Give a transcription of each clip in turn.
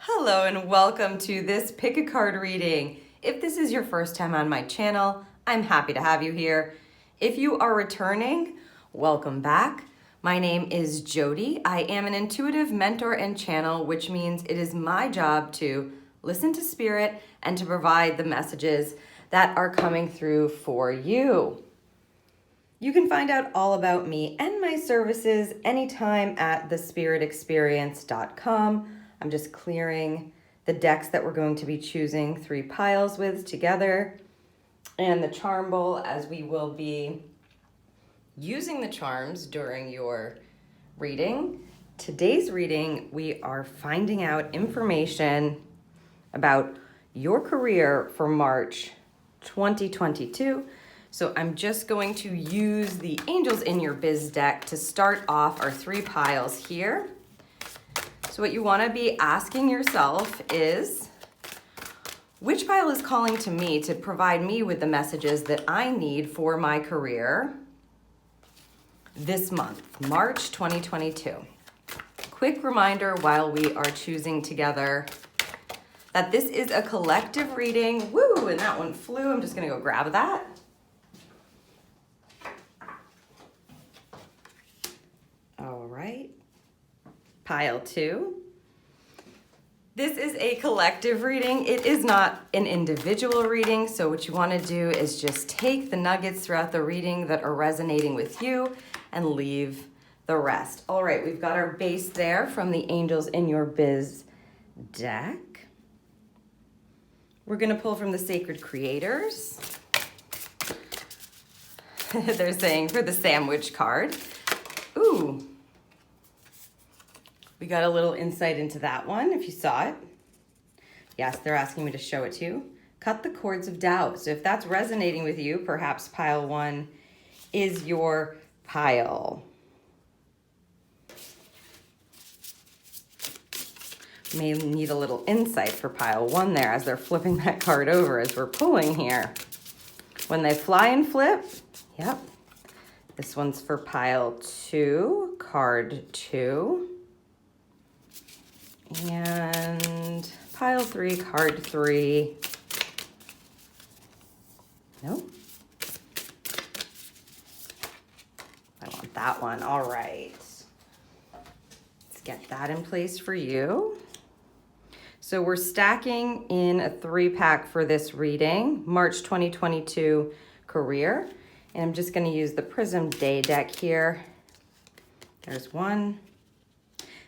Hello and welcome to this pick a card reading. If this is your first time on my channel, I'm happy to have you here. If you are returning, welcome back. My name is Jody. I am an intuitive mentor and channel, which means it is my job to listen to spirit and to provide the messages that are coming through for you. You can find out all about me and my services anytime at thespiritexperience.com. I'm just clearing the decks that we're going to be choosing 3 piles with together and the charm bowl, as we will be using the charms during your reading. Today's reading, we are finding out information about your career for March 2022. So I'm just going to use the Angels in Your Biz deck to start off our 3 piles here. So what you want to be asking yourself is, which pile is calling to me to provide me with the messages that I need for my career this month, March 2022? Quick reminder while we are choosing together that this is a collective reading. Woo, and that one flew. I'm just going to go grab that. All right. Pile 2. This is a collective reading. It is not an individual reading, so what you want to do is just take the nuggets throughout the reading that are resonating with you and leave the rest. All right, we've got our base there from the Angels in Your Biz deck. We're going to pull from the Sacred Creators. They're saying for the sandwich card. Ooh. We got a little insight into that one, if you saw it. Yes, they're asking me to show it to you. Cut the cords of doubt. So if that's resonating with you, perhaps pile 1 is your pile. May need a little insight for pile 1 there as they're flipping that card over as we're pulling here. When they fly and flip, yep. This one's for pile 2, card 2. And pile 3, card 3. Nope. I want that one. All right. Let's get that in place for you. So we're stacking in a 3-pack for this reading, March 2022 career. And I'm just going to use the Prism Day deck here. There's 1.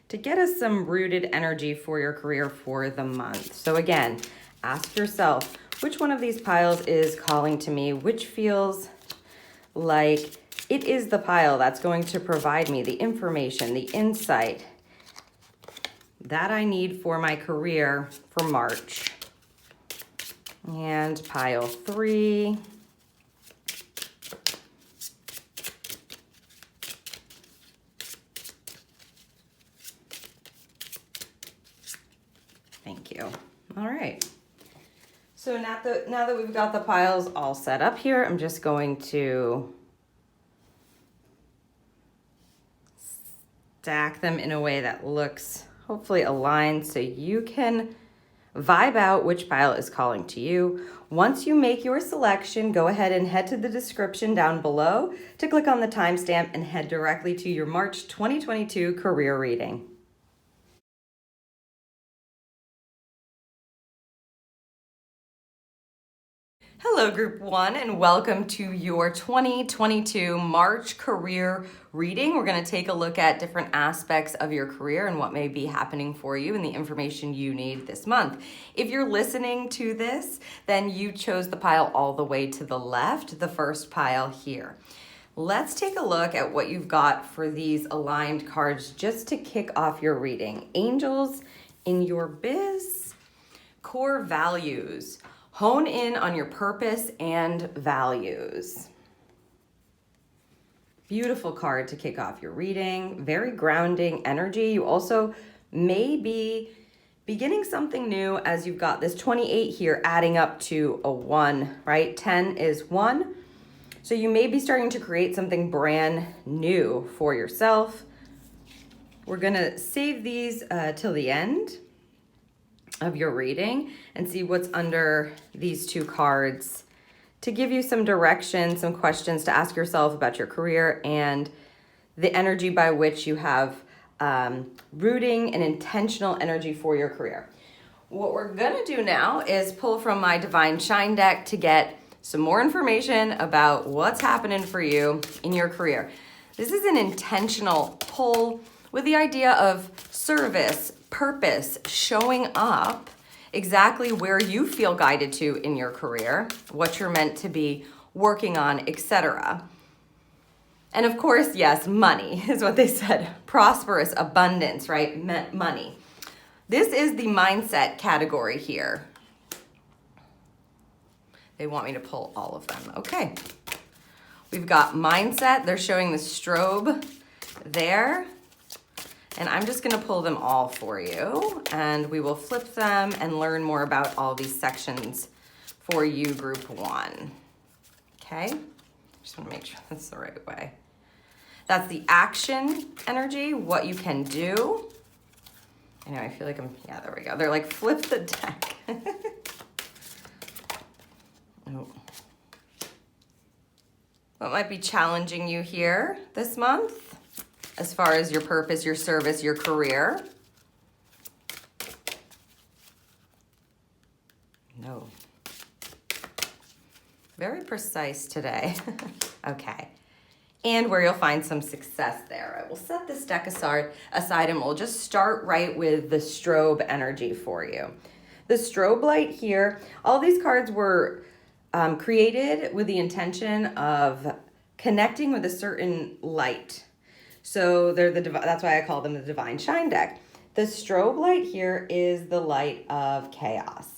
To get us some rooted energy for your career for the month. So again, ask yourself, which one of these piles is calling to me? Which feels like it is the pile that's going to provide me the information, the insight that I need for my career for March? And pile 3. Thank you. All right. So now that we've got the piles all set up here, I'm just going to stack them in a way that looks hopefully aligned so you can vibe out which pile is calling to you. Once you make your selection, go ahead and head to the description down below to click on the timestamp and head directly to your March 2022 career reading. Hello, Group 1, and welcome to your 2022 March career reading. We're going to take a look at different aspects of your career and what may be happening for you and the information you need this month. If you're listening to this, then you chose the pile all the way to the left, the first pile here. Let's take a look at what you've got for these aligned cards just to kick off your reading. Angels in Your Biz, core values. Hone in on your purpose and values. Beautiful card to kick off your reading. Very grounding energy. You also may be beginning something new as you've got this 28 here adding up to a 1, right? 10 is 1. So you may be starting to create something brand new for yourself. We're going to save these till the end. of your reading and see what's under these two cards to give you some direction, some questions to ask yourself about your career and the energy by which you have rooting and intentional energy for your career. What we're gonna do now is pull from my Divine Shine deck to get some more information about what's happening for you in your career. This is an intentional pull with the idea of service, purpose, showing up exactly where you feel guided to in your career, what you're meant to be working on, etc. And of course, yes, money is what they said. Prosperous, abundance, right? Money. This is the mindset category here. They want me to pull all of them. Okay. We've got mindset. They're showing the strobe there. And I'm just going to pull them all for you. And we will flip them and learn more about all these sections for you, group one. Okay? Just want to make sure that's the right way. That's the action energy, what you can do. I know, I feel like yeah, there we go. They're like, flip the deck. Oh. What might be challenging you here this month as far as your purpose, your service, your career? No. Very precise today. Okay. And where you'll find some success there. I will set this deck aside and we'll just start right with the strobe energy for you. The strobe light here, all these cards were created with the intention of connecting with a certain light. So they're that's why I call them the Divine Shine deck. The strobe light here is the light of chaos.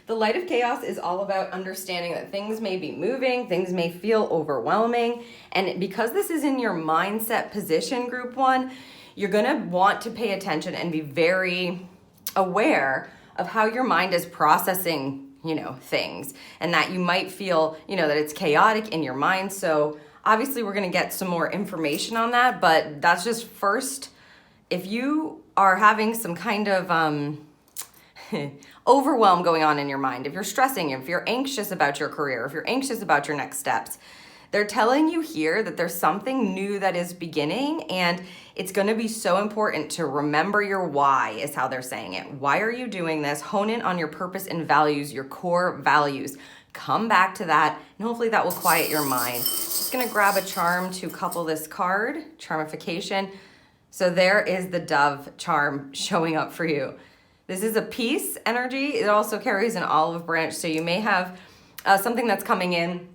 The light of chaos is all about understanding that things may be moving, things may feel overwhelming, and because this is in your mindset position, group one, you're gonna want to pay attention and be very aware of how your mind is processing, things, and that you might feel, that it's chaotic in your mind. So obviously we're gonna get some more information on that, but that's just first, if you are having some kind of, overwhelm going on in your mind, if you're stressing, if you're anxious about your career, if you're anxious about your next steps, they're telling you here that there's something new that is beginning, and it's going to be so important to remember your why, is how they're saying it. Why are you doing this? Hone in on your purpose and values, your core values. Come back to that, and hopefully that will quiet your mind. Just going to grab a charm to couple this card, charmification. So there is the dove charm showing up for you. This is a peace energy. It also carries an olive branch, so you may have something that's coming in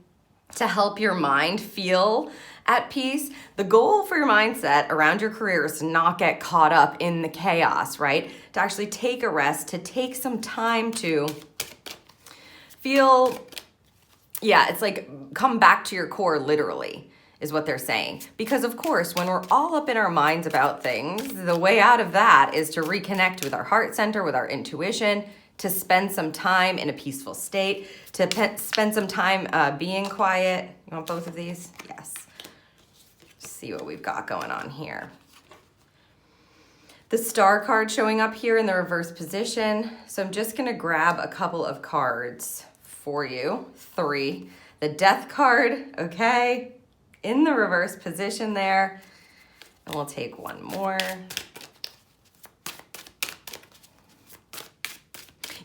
to help your mind feel at peace. The goal for your mindset around your career is to not get caught up in the chaos, right? To actually take a rest, to take some time to feel, it's like come back to your core literally, is what they're saying. Because of course, when we're all up in our minds about things, the way out of that is to reconnect with our heart center, with our intuition, to spend some time in a peaceful state, to spend some time being quiet. You want both of these? Yes. Let's see what we've got going on here. The star card showing up here in the reverse position. So I'm just gonna grab a couple of cards for you. 3. The death card, okay? In the reverse position there. And we'll take one more.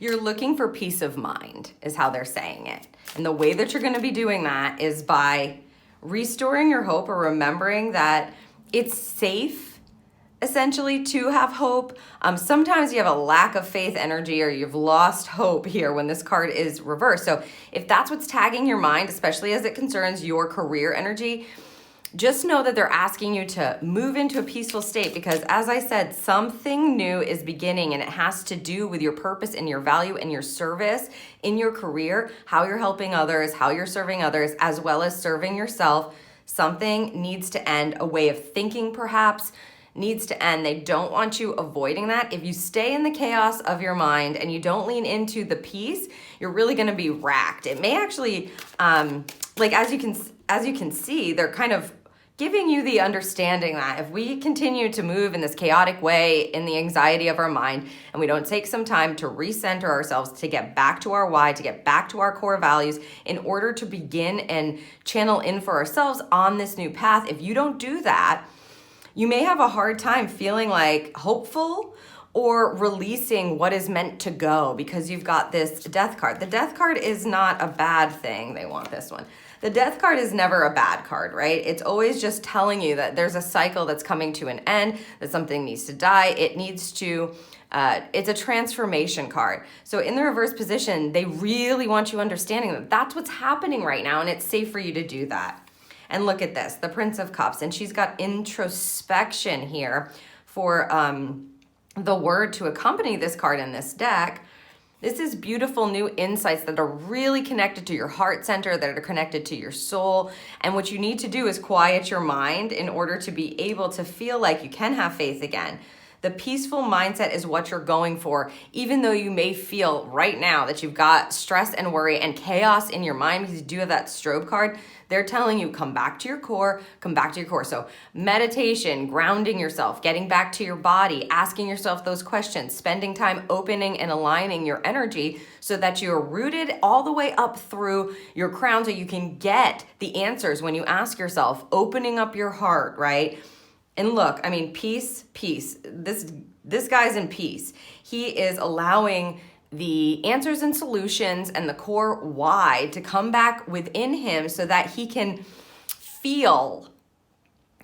You're looking for peace of mind, is how they're saying it. And the way that you're going to be doing that is by restoring your hope or remembering that it's safe, essentially, to have hope. Sometimes you have a lack of faith energy or you've lost hope here when this card is reversed. So if that's what's tagging your mind, especially as it concerns your career energy, just know that they're asking you to move into a peaceful state because, as I said, something new is beginning and it has to do with your purpose and your value and your service in your career, how you're helping others, how you're serving others, as well as serving yourself. Something needs to end, a way of thinking perhaps needs to end. They don't want you avoiding that. If you stay in the chaos of your mind and you don't lean into the peace, you're really going to be racked. It may actually, as you can see, they're kind of giving you the understanding that if we continue to move in this chaotic way in the anxiety of our mind, and we don't take some time to recenter ourselves, to get back to our why, to get back to our core values in order to begin and channel in for ourselves on this new path, if you don't do that, you may have a hard time feeling like hopeful or releasing what is meant to go, because you've got this death card. The death card is not a bad thing. They want this one. The death card is never a bad card, right? It's always just telling you that there's a cycle that's coming to an end, that something needs to die. It needs to, it's a transformation card. So in the reverse position, they really want you understanding that that's what's happening right now, and it's safe for you to do that. And look at this, the Prince of Cups, and she's got introspection here for the word to accompany this card in this deck. This is beautiful new insights that are really connected to your heart center, that are connected to your soul. And what you need to do is quiet your mind in order to be able to feel like you can have faith again. The peaceful mindset is what you're going for, even though you may feel right now that you've got stress and worry and chaos in your mind because you do have that strobe card. They're telling you, come back to your core, come back to your core. So meditation, grounding yourself, getting back to your body, asking yourself those questions, spending time opening and aligning your energy so that you're rooted all the way up through your crown so you can get the answers when you ask yourself, opening up your heart, right? And look, I mean, peace. This guy's in peace. He is allowing the answers and solutions and the core why to come back within him so that he can feel,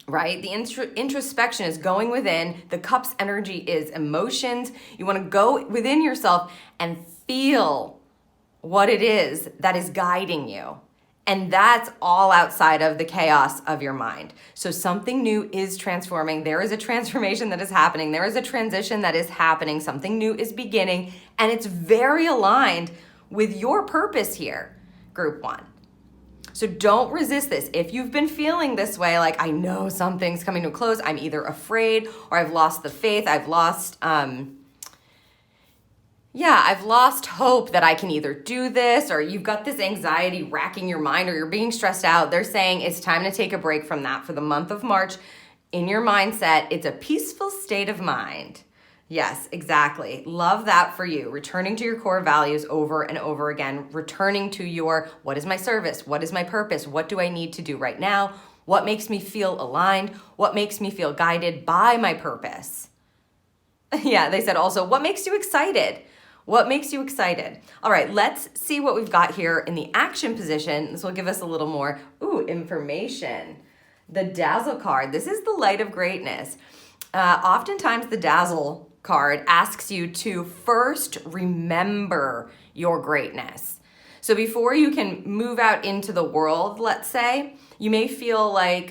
right? The introspection is going within. The cup's energy is emotions. You want to go within yourself and feel what it is that is guiding you. And that's all outside of the chaos of your mind. So something new is transforming. There is a transformation that is happening. There is a transition that is happening. Something new is beginning. And it's very aligned with your purpose here, group one. So don't resist this. If you've been feeling this way, like I know something's coming to a close, I'm either afraid or I've lost the faith, I've lost hope that I can either do this, or you've got this anxiety racking your mind, or you're being stressed out. They're saying it's time to take a break from that for the month of March. In your mindset, it's a peaceful state of mind. Yes, exactly. Love that for you. Returning to your core values over and over again. Returning to your, what is my service? What is my purpose? What do I need to do right now? What makes me feel aligned? What makes me feel guided by my purpose? Yeah, they said also, what makes you excited? What makes you excited? All right, let's see what we've got here in the action position. This will give us a little more information. The Dazzle card. This is the light of greatness. Oftentimes the Dazzle card asks you to first remember your greatness. So before you can move out into the world, let's say, you may feel like,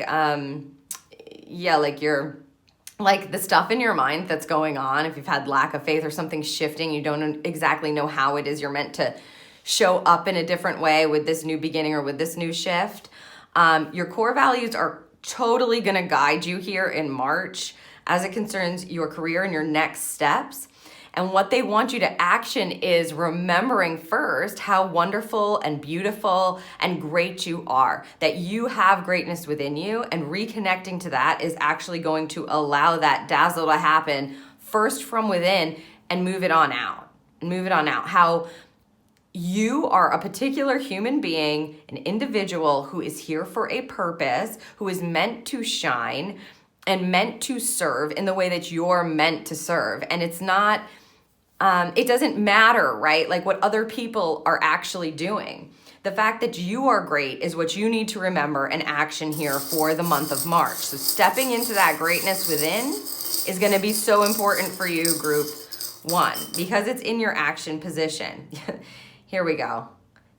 like the stuff in your mind that's going on, if you've had lack of faith or something shifting, you don't exactly know how it is you're meant to show up in a different way with this new beginning or with this new shift. Your core values are totally going to guide you here in March as it concerns your career and your next steps. And what they want you to action is remembering first how wonderful and beautiful and great you are, that you have greatness within you, and reconnecting to that is actually going to allow that dazzle to happen first from within and move it on out. How you are a particular human being, an individual who is here for a purpose, who is meant to shine and meant to serve in the way that you're meant to serve. And it's not... it doesn't matter, right? Like what other people are actually doing. The fact that you are great is what you need to remember and action here for the month of March. So stepping into that greatness within is going to be so important for you, group one, because it's in your action position. Here we go.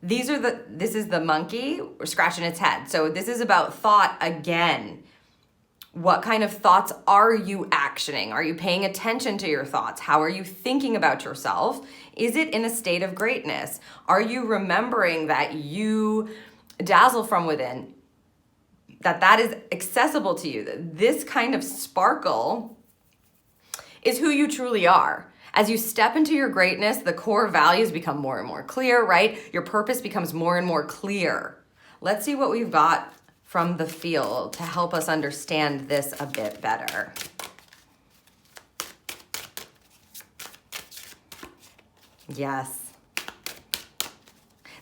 This is the monkey scratching its head. So this is about thought again. What kind of thoughts are you actioning? Are you paying attention to your thoughts? How are you thinking about yourself? Is it in a state of greatness? Are you remembering that you dazzle from within? That is accessible to you? That this kind of sparkle is who you truly are. As you step into your greatness, the core values become more and more clear, right? Your purpose becomes more and more clear. Let's see what we've got from the field to help us understand this a bit better. Yes.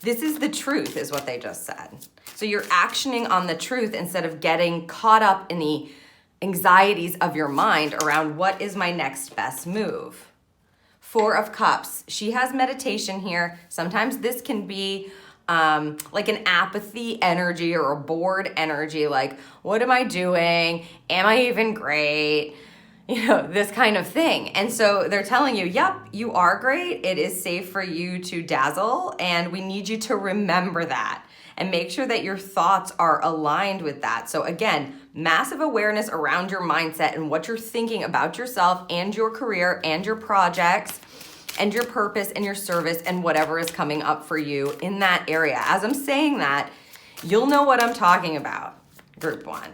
This is the truth, is what they just said. So you're actioning on the truth instead of getting caught up in the anxieties of your mind around what is my next best move. Four of Cups. She has meditation here. Sometimes this can be like an apathy energy or a bored energy, like, what am I doing? Am I even great? You know, this kind of thing. And so they're telling you, yep, you are great. It is safe for you to dazzle, and we need you to remember that and make sure that your thoughts are aligned with that. So again, massive awareness around your mindset and what you're thinking about yourself and your career and your projects and your purpose and your service and whatever is coming up for you in that area. As I'm saying that, you'll know what I'm talking about, group one.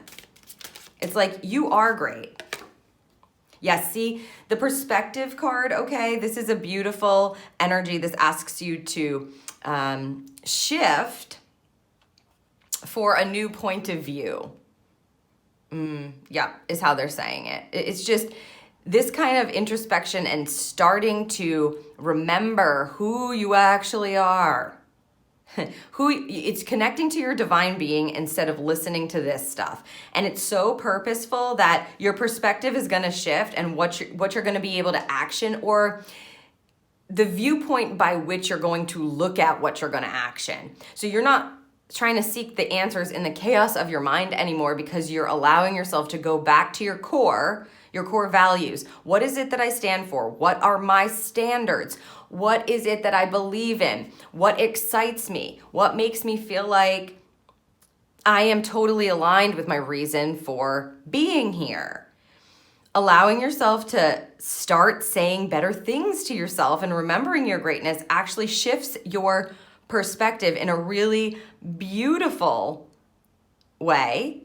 It's like, you are great. Yes, see, the perspective card, okay, this is a beautiful energy. This asks you to shift for a new point of view. Yeah, is how they're saying it. It's just this kind of introspection and starting to remember who you actually are. It's connecting to your divine being instead of listening to this stuff. And it's so purposeful that your perspective is going to shift, and what you're going to be able to action, or the viewpoint by which you're going to look at what you're going to action. So you're not trying to seek the answers in the chaos of your mind anymore, because you're allowing yourself to go back to your core values. What is it that I stand for? What are my standards? What is it that I believe in? What excites me? What makes me feel like I am totally aligned with my reason for being here? Allowing yourself to start saying better things to yourself and remembering your greatness actually shifts your perspective in a really beautiful way.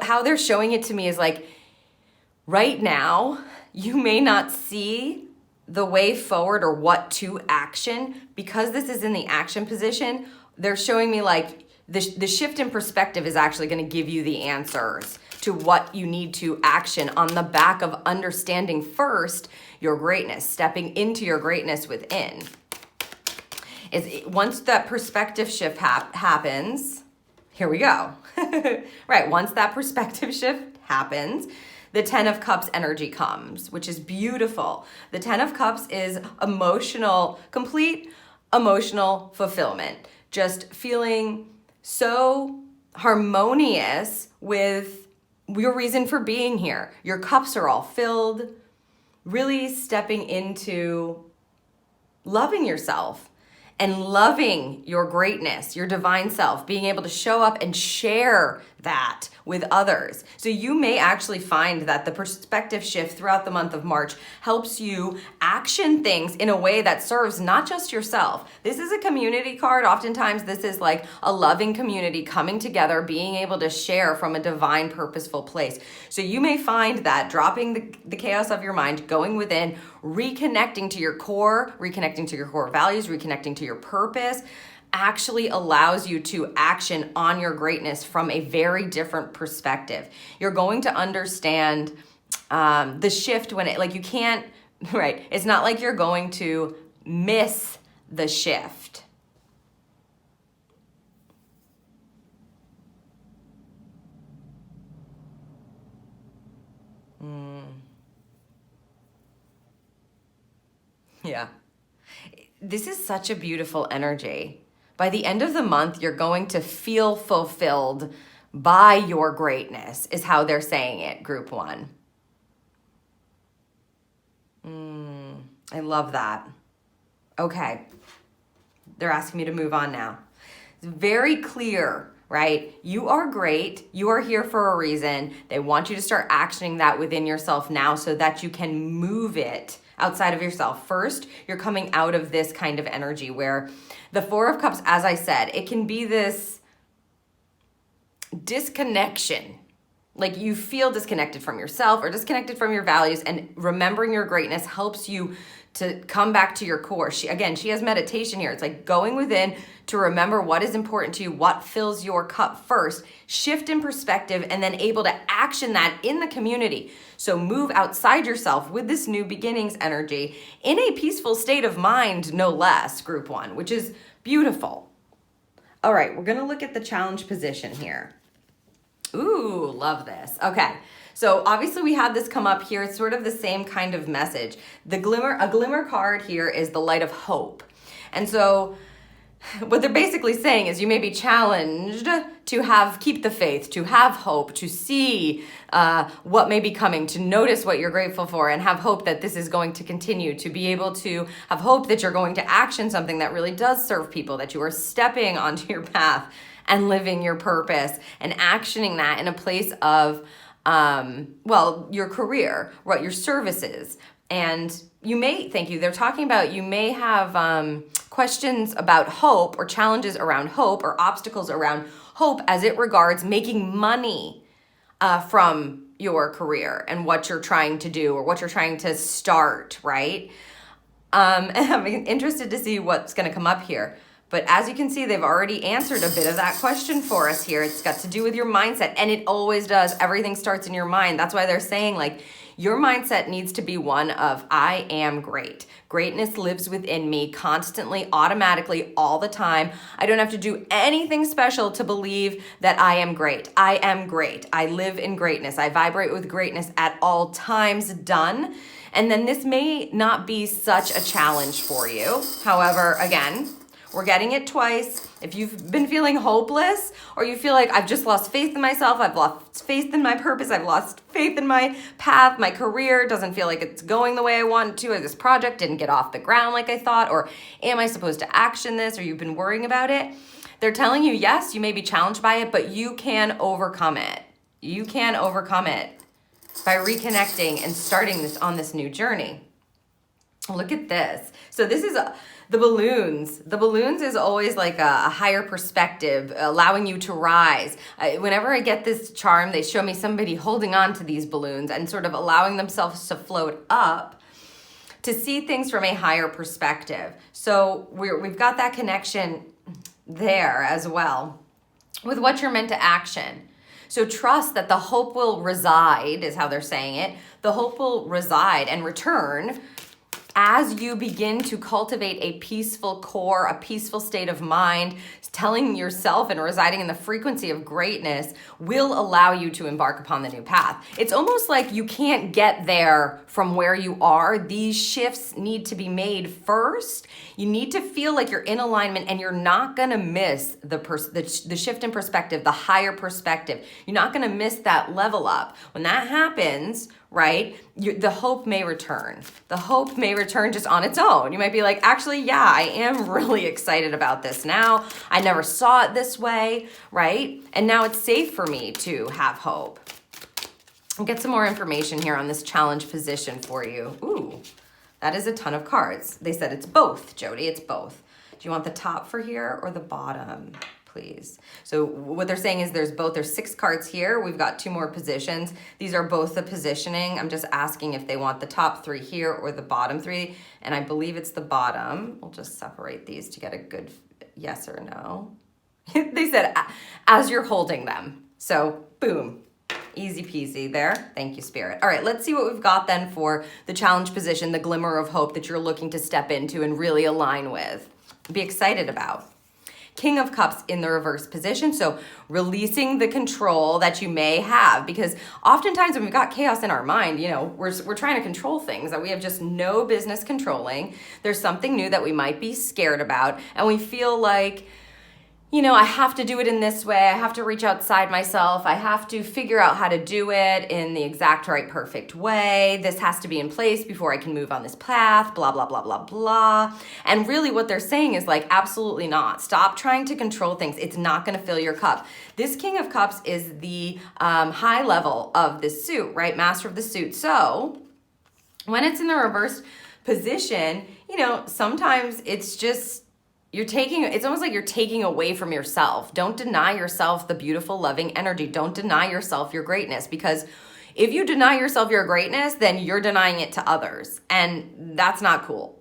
How they're showing it to me is like, right now, you may not see the way forward or what to action. Because this is in the action position, they're showing me like the shift in perspective is actually going to give you the answers to what you need to action on the back of understanding first your greatness, stepping into your greatness within. Once that perspective shift happens, here we go. Right, once that perspective shift happens, the 10 of Cups energy comes, which is beautiful. The 10 of Cups is complete emotional fulfillment. Just feeling so harmonious with your reason for being here. Your cups are all filled, really stepping into loving yourself and loving your greatness, your divine self, being able to show up and share that with others. So you may actually find that the perspective shift throughout the month of March helps you action things in a way that serves not just yourself. This is a community card. Oftentimes this is like a loving community coming together, being able to share from a divine, purposeful place. So you may find that dropping the chaos of your mind, going within, reconnecting to your core values, reconnecting to your purpose, actually allows you to action on your greatness from a very different perspective. You're going to understand the shift when you can't, right? It's not like you're going to miss the shift. Yeah. This is such a beautiful energy. By the end of the month, you're going to feel fulfilled by your greatness, is how they're saying it, group one. I love that. Okay. They're asking me to move on now. It's very clear, right? You are great. You are here for a reason. They want you to start actioning that within yourself now so that you can move it outside of yourself. First, you're coming out of this kind of energy where the Four of Cups, as I said, it can be this disconnection. Like you feel disconnected from yourself or disconnected from your values, and remembering your greatness helps you to come back to your core. She has meditation here. It's like going within to remember what is important to you, what fills your cup first, shift in perspective, and then able to action that in the community. So move outside yourself with this new beginnings energy in a peaceful state of mind, no less, group one, which is beautiful. All right, we're going to look at the challenge position here. Ooh, love this. Okay. So obviously we had this come up here. It's sort of the same kind of message. A glimmer card here is the light of hope. And so what they're basically saying is you may be challenged to keep the faith, to have hope, to see what may be coming, to notice what you're grateful for, and have hope that this is going to continue, to be able to have hope that you're going to action something that really does serve people, that you are stepping onto your path and living your purpose and actioning that in a place of your career, what your services. And they're talking about you may have questions about hope or challenges around hope or obstacles around hope as it regards making money from your career and what you're trying to do or what you're trying to start, right? And I'm interested to see what's going to come up here. But as you can see, they've already answered a bit of that question for us here. It's got to do with your mindset, and it always does. Everything starts in your mind. That's why they're saying, like, your mindset needs to be one of, I am great. Greatness lives within me constantly, automatically, all the time. I don't have to do anything special to believe that I am great. I am great. I live in greatness. I vibrate with greatness at all times. Done. And then this may not be such a challenge for you. However, again, we're getting it twice. If you've been feeling hopeless or you feel like I've just lost faith in myself, I've lost faith in my purpose, I've lost faith in my path, my career doesn't feel like it's going the way I want to, or this project didn't get off the ground like I thought, or am I supposed to action this, or you've been worrying about it, they're telling you, yes, you may be challenged by it, but you can overcome it. You can overcome it by reconnecting and starting this on this new journey. Look at this. So this is the balloons. The balloons is always like a higher perspective, allowing you to rise. Whenever I get this charm, they show me somebody holding on to these balloons and sort of allowing themselves to float up to see things from a higher perspective. So we've got that connection there as well with what you're meant to action. So trust that the hope will reside, is how they're saying it. The hope will reside and return as you begin to cultivate a peaceful core, a peaceful state of mind. Telling yourself and residing in the frequency of greatness will allow you to embark upon the new path. It's almost like you can't get there from where you are. These shifts need to be made first. You need to feel like you're in alignment, and you're not going to miss the shift in perspective, the higher perspective. You're not going to miss that level up. When that happens, right, the hope may return. The hope may return just on its own. You might be like, actually, yeah, I am really excited about this now. I never saw it this way, right? And now it's safe for me to have hope. I'll get some more information here on this challenge position for you. Ooh, that is a ton of cards. They said it's both, Jody, it's both. Do you want the top for here or the bottom? Please. So what they're saying is there's 6 cards here. We've got 2 more positions. These are both the positioning. I'm just asking if they want the top 3 here or the bottom 3. And I believe it's the bottom. We'll just separate these to get a good yes or no. They said as you're holding them. So boom, easy peasy there. Thank you, Spirit. All right, let's see what we've got then for the challenge position, the glimmer of hope that you're looking to step into and really align with. Be excited about. King of Cups in the reverse position. So releasing the control that you may have, because oftentimes when we've got chaos in our mind, we're trying to control things that we have just no business controlling. There's something new that we might be scared about, and we feel like, I have to do it in this way. I have to reach outside myself. I have to figure out how to do it in the exact right, perfect way. This has to be in place before I can move on this path, blah, blah, blah, blah, blah. And really what they're saying is like, absolutely not. Stop trying to control things. It's not going to fill your cup. This King of Cups is the high level of this suit, right? Master of the suit. So when it's in the reversed position, sometimes it's just, it's almost like you're taking away from yourself. Don't deny yourself the beautiful, loving energy. Don't deny yourself your greatness, because If you deny yourself your greatness, then you're denying it to others. And that's not cool,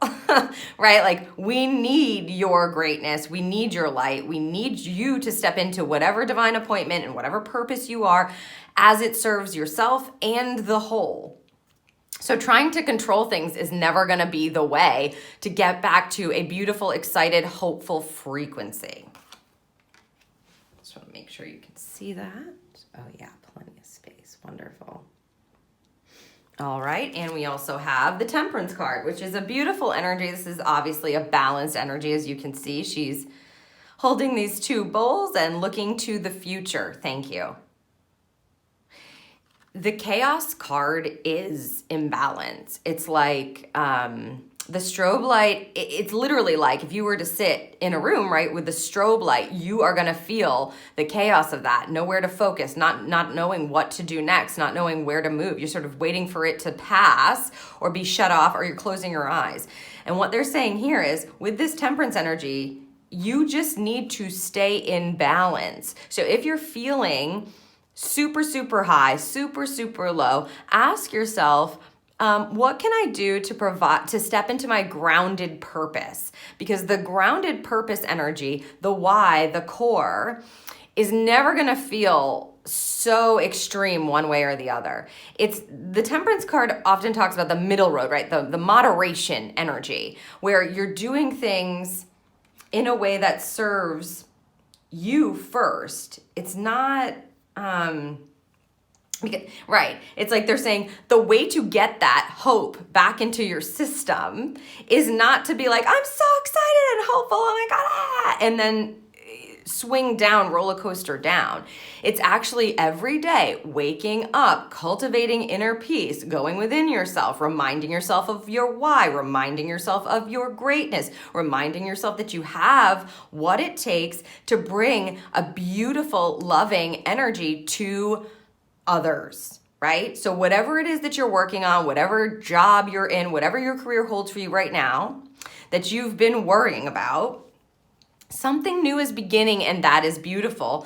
right? Like, we need your greatness. We need your light. We need you to step into whatever divine appointment and whatever purpose you are as it serves yourself and the whole. So trying to control things is never going to be the way to get back to a beautiful, excited, hopeful frequency. Just want to make sure you can see that. Oh yeah, plenty of space. Wonderful. All right, and we also have the Temperance card, which is a beautiful energy. This is obviously a balanced energy. As you can see, she's holding these two bowls and looking to the future. Thank you. The Chaos card is imbalance. It's like the strobe light, it's literally like if you were to sit in a room, right, with the strobe light, you are going to feel the chaos of that, nowhere to focus, not knowing what to do next, not knowing where to move. You're sort of waiting for it to pass or be shut off, or you're closing your eyes. And what they're saying here is, with this Temperance energy, you just need to stay in balance. So if you're feeling super, super high, super, super low, ask yourself, what can I do to step into my grounded purpose? Because the grounded purpose energy, the why, the core, is never going to feel so extreme one way or the other. It's the Temperance card often talks about the middle road, right? The moderation energy, where you're doing things in a way that serves you first. It's not right. It's like they're saying the way to get that hope back into your system is not to be like, I'm so excited and hopeful, oh my God, ah, and then swing down, roller coaster down. It's actually every day waking up, cultivating inner peace, going within yourself, reminding yourself of your why, reminding yourself of your greatness, reminding yourself that you have what it takes to bring a beautiful, loving energy to others, right? So whatever it is that you're working on, whatever job you're in, whatever your career holds for you right now that you've been worrying about, something new is beginning, and that is beautiful.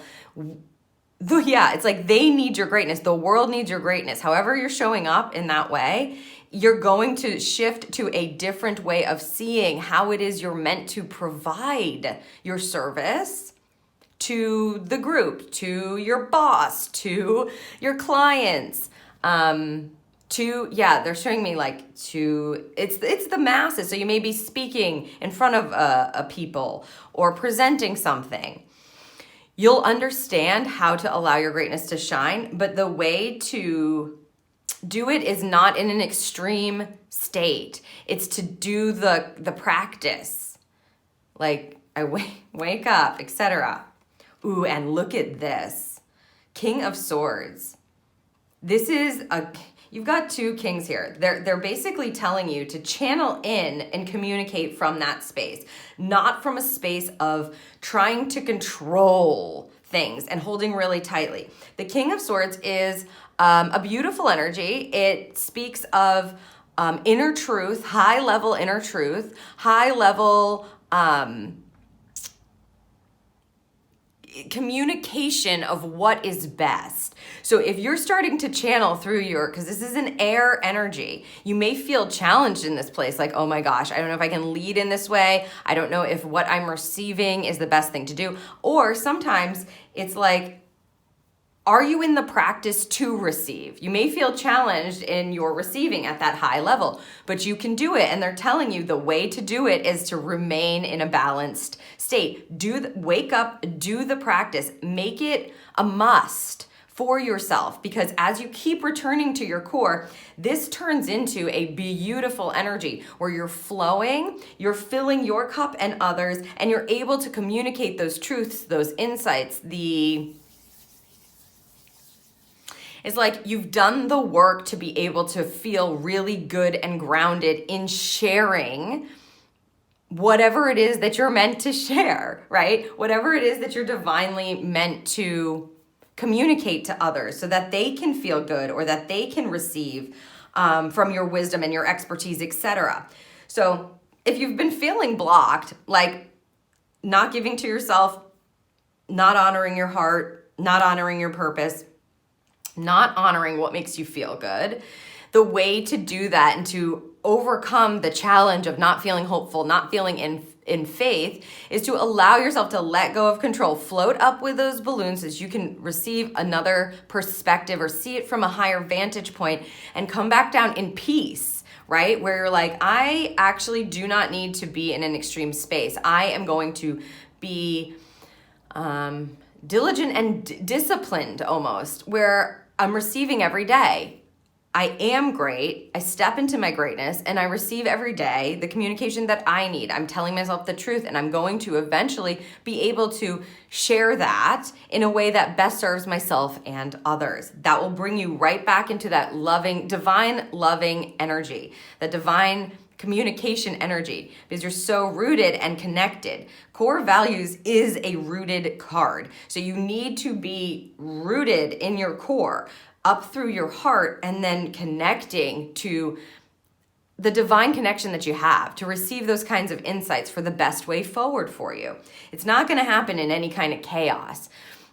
Yeah, it's like they need your greatness. The world needs your greatness. However you're showing up in that way, you're going to shift to a different way of seeing how it is you're meant to provide your service to the group, to your boss, to your clients, they're showing me like it's the masses. So you may be speaking in front of a people or presenting something. You'll understand how to allow your greatness to shine, but the way to do it is not in an extreme state. It's to do the practice. Like I wake up, etc. Ooh, and look at this. King of Swords. You've got two kings here. They're basically telling you to channel in and communicate from that space, not from a space of trying to control things and holding really tightly. The King of Swords is a beautiful energy. It speaks of inner truth, high level inner truth, high level communication of what is best. So if you're starting to channel through because this is an air energy, you may feel challenged in this place, like, oh my gosh, I don't know if I can lead in this way. I don't know if what I'm receiving is the best thing to do. Or sometimes it's like, are you in the practice to receive? You may feel challenged in your receiving at that high level, but you can do it. And they're telling you the way to do it is to remain in a balanced state. Wake up, do the practice, make it a must for yourself, because as you keep returning to your core, this turns into a beautiful energy where you're flowing, you're filling your cup and others, and you're able to communicate those truths, those insights, it's like you've done the work to be able to feel really good and grounded in sharing whatever it is that you're meant to share, right? Whatever it is that you're divinely meant to communicate to others so that they can feel good or that they can receive from your wisdom and your expertise, etc. So if you've been feeling blocked, like not giving to yourself, not honoring your heart, not honoring your purpose, not honoring what makes you feel good. The way to do that and to overcome the challenge of not feeling hopeful, not feeling in faith, is to allow yourself to let go of control, float up with those balloons as you can receive another perspective or see it from a higher vantage point, and come back down in peace, right? Where you're like, I actually do not need to be in an extreme space. I am going to be diligent and disciplined almost, where I'm receiving every day. I am great. I step into my greatness and I receive every day the communication that I need. I'm telling myself the truth, and I'm going to eventually be able to share that in a way that best serves myself and others. That will bring you right back into that loving, divine loving energy, that divine communication energy, because you're so rooted and connected. Core values is a rooted card. So you need to be rooted in your core, up through your heart, and then connecting to the divine connection that you have to receive those kinds of insights for the best way forward for you. It's not going to happen in any kind of chaos.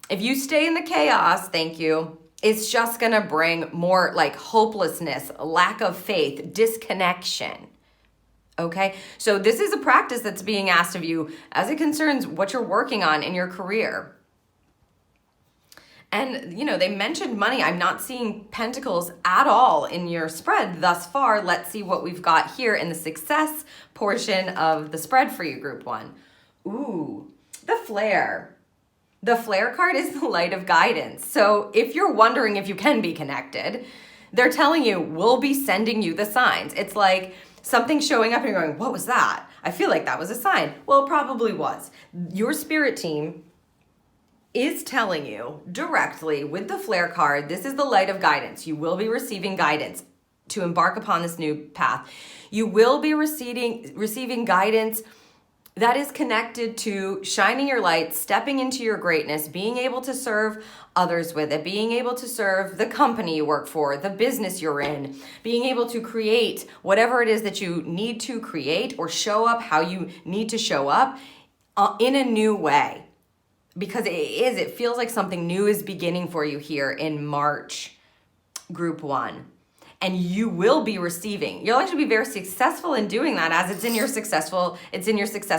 If you stay in the chaos, thank you, it's just going to bring more like hopelessness, lack of faith, disconnection. Okay, so this is a practice that's being asked of you as it concerns what you're working on in your career. And, they mentioned money. I'm not seeing pentacles at all in your spread thus far. Let's see what we've got here in the success portion of the spread for you, group one. Ooh, the flare. The flare card is the light of guidance. So if you're wondering if you can be connected, they're telling you, we'll be sending you the signs. It's like something showing up and you're going, what was that? I feel like that was a sign. Well, it probably was. Your spirit team is telling you directly with the flare card, this is the light of guidance. You will be receiving guidance to embark upon this new path. You will be receiving guidance that is connected to shining your light, stepping into your greatness, being able to serve others with it, being able to serve the company you work for, the business you're in, being able to create whatever it is that you need to create or show up how you need to show up in a new way. Because it feels like something new is beginning for you here in March, group one. And you will be receiving. You'll actually be very successful in doing that as it's in your success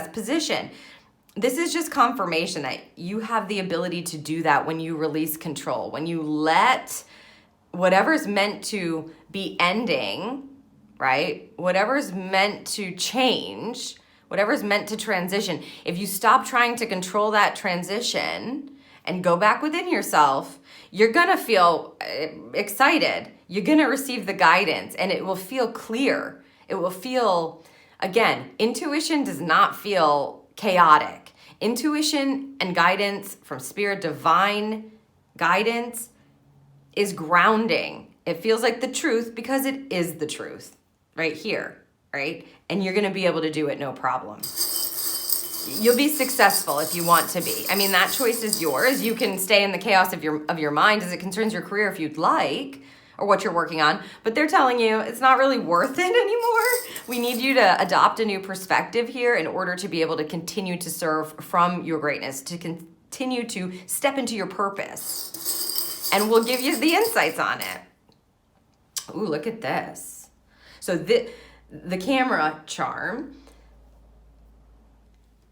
position. This is just confirmation that you have the ability to do that when you release control, when you let whatever's meant to be ending, right? Whatever's meant to change, whatever's meant to transition, if you stop trying to control that transition and go back within yourself, you're gonna feel excited. You're gonna receive the guidance and it will feel clear. It will feel, again, intuition does not feel chaotic. Intuition and guidance from spirit, divine guidance, is grounding. It feels like the truth because it is the truth right here. Right? And you're going to be able to do it no problem. You'll be successful if you want to be. I mean, that choice is yours. You can stay in the chaos of your mind as it concerns your career if you'd like, or what you're working on. But they're telling you it's not really worth it anymore. We need you to adopt a new perspective here in order to be able to continue to serve from your greatness, to continue to step into your purpose. And we'll give you the insights on it. Ooh, look at this. So the camera charm,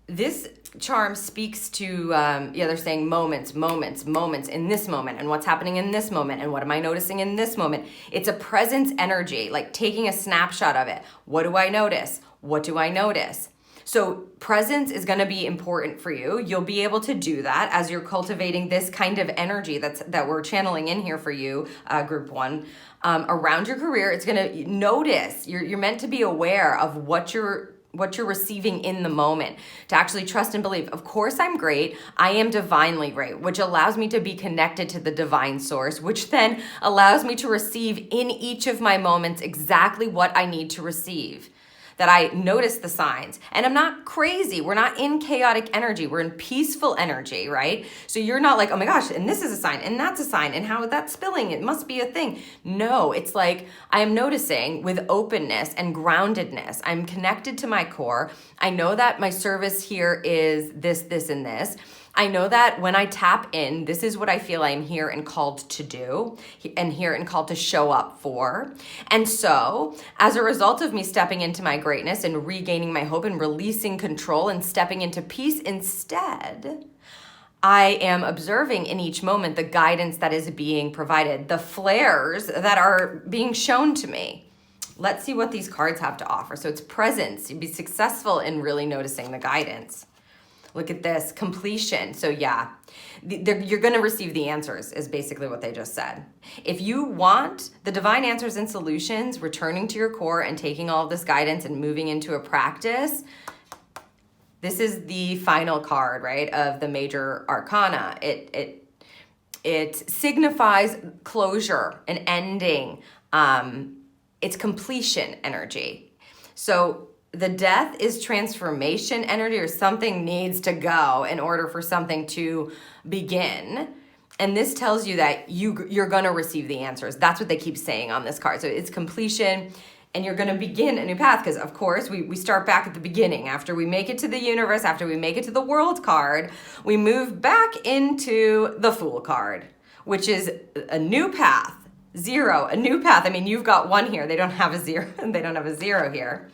this charm speaks to, they're saying moments in this moment, and what's happening in this moment, and what am I noticing in this moment. It's a presence energy, like taking a snapshot of it. What do I notice? What do I notice? So presence is going to be important for you. You'll be able to do that as you're cultivating this kind of energy that we're channeling in here for you, group one. Around your career, it's going to notice. You're meant to be aware of what you're receiving in the moment, to actually trust and believe. Of course, I'm great. I am divinely great, which allows me to be connected to the divine source, which then allows me to receive in each of my moments exactly what I need to receive. That I notice the signs. And I'm not crazy. We're not in chaotic energy. We're in peaceful energy, right? So you're not like, oh my gosh, and this is a sign, and that's a sign, and how is that spilling? It must be a thing. No, it's like I am noticing with openness and groundedness. I'm connected to my core. I know that my service here is this, and this. I know that when I tap in, this is what I feel I'm here and called to do, and here and called to show up for. And so, as a result of me stepping into my greatness and regaining my hope and releasing control and stepping into peace instead, I am observing in each moment the guidance that is being provided, the flares that are being shown to me. Let's see what these cards have to offer. So it's presence. You'd be successful in really noticing the guidance. Look at this, completion. So yeah, you're going to receive the answers is basically what they just said. If you want the divine answers and solutions, returning to your core and taking all of this guidance and moving into a practice, this is the final card, right, of the major arcana. It signifies closure, an ending. It's completion energy. So the death is transformation energy, or something needs to go in order for something to begin. And this tells you that you're going to receive the answers. That's what they keep saying on this card. So it's completion, and you're going to begin a new path, because of course we start back at the beginning. After we make it to the universe, after we make it to the world card, we move back into the Fool card, which is a new path. Zero, a new path. I mean, you've got one here. They don't have a zero. They don't have a zero here.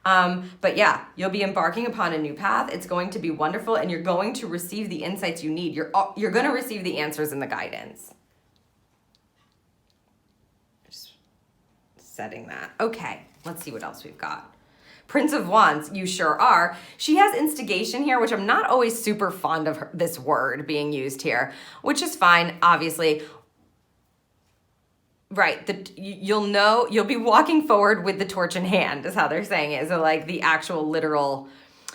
But yeah, you'll be embarking upon a new path. It's going to be wonderful, and you're going to receive the insights you need. You're going to receive the answers and the guidance. Just setting that. Okay, let's see what else we've got. Prince of Wands, you sure are. She has instigation here, which I'm not always super fond of this word being used here, which is fine, obviously. Right, you'll be walking forward with the torch in hand, is how they're saying it. So like the actual literal,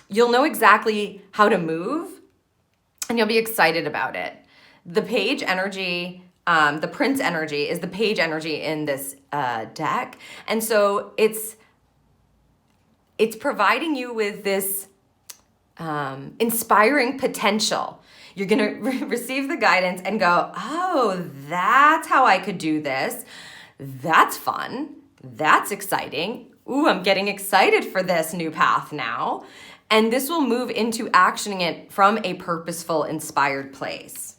you'll know exactly how to move, and you'll be excited about it. The page energy, the prince energy is the page energy in this deck. And so it's providing you with this inspiring potential. You're going to receive the guidance and go, oh, that's how I could do this. That's fun. That's exciting. Ooh, I'm getting excited for this new path now. And this will move into actioning it from a purposeful, inspired place.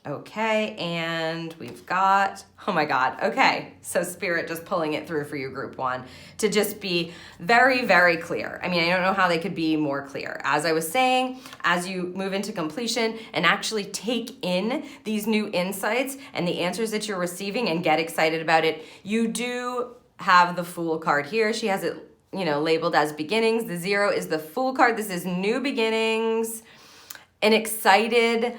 Okay, and we've got, oh my God, okay. So Spirit just pulling it through for you, Group 1, to just be very, very clear. I mean, I don't know how they could be more clear. As I was saying, as you move into completion and actually take in these new insights and the answers that you're receiving and get excited about it, you do have the Fool card here. She has it, labeled as beginnings. The 0 is the Fool card. This is new beginnings, an excited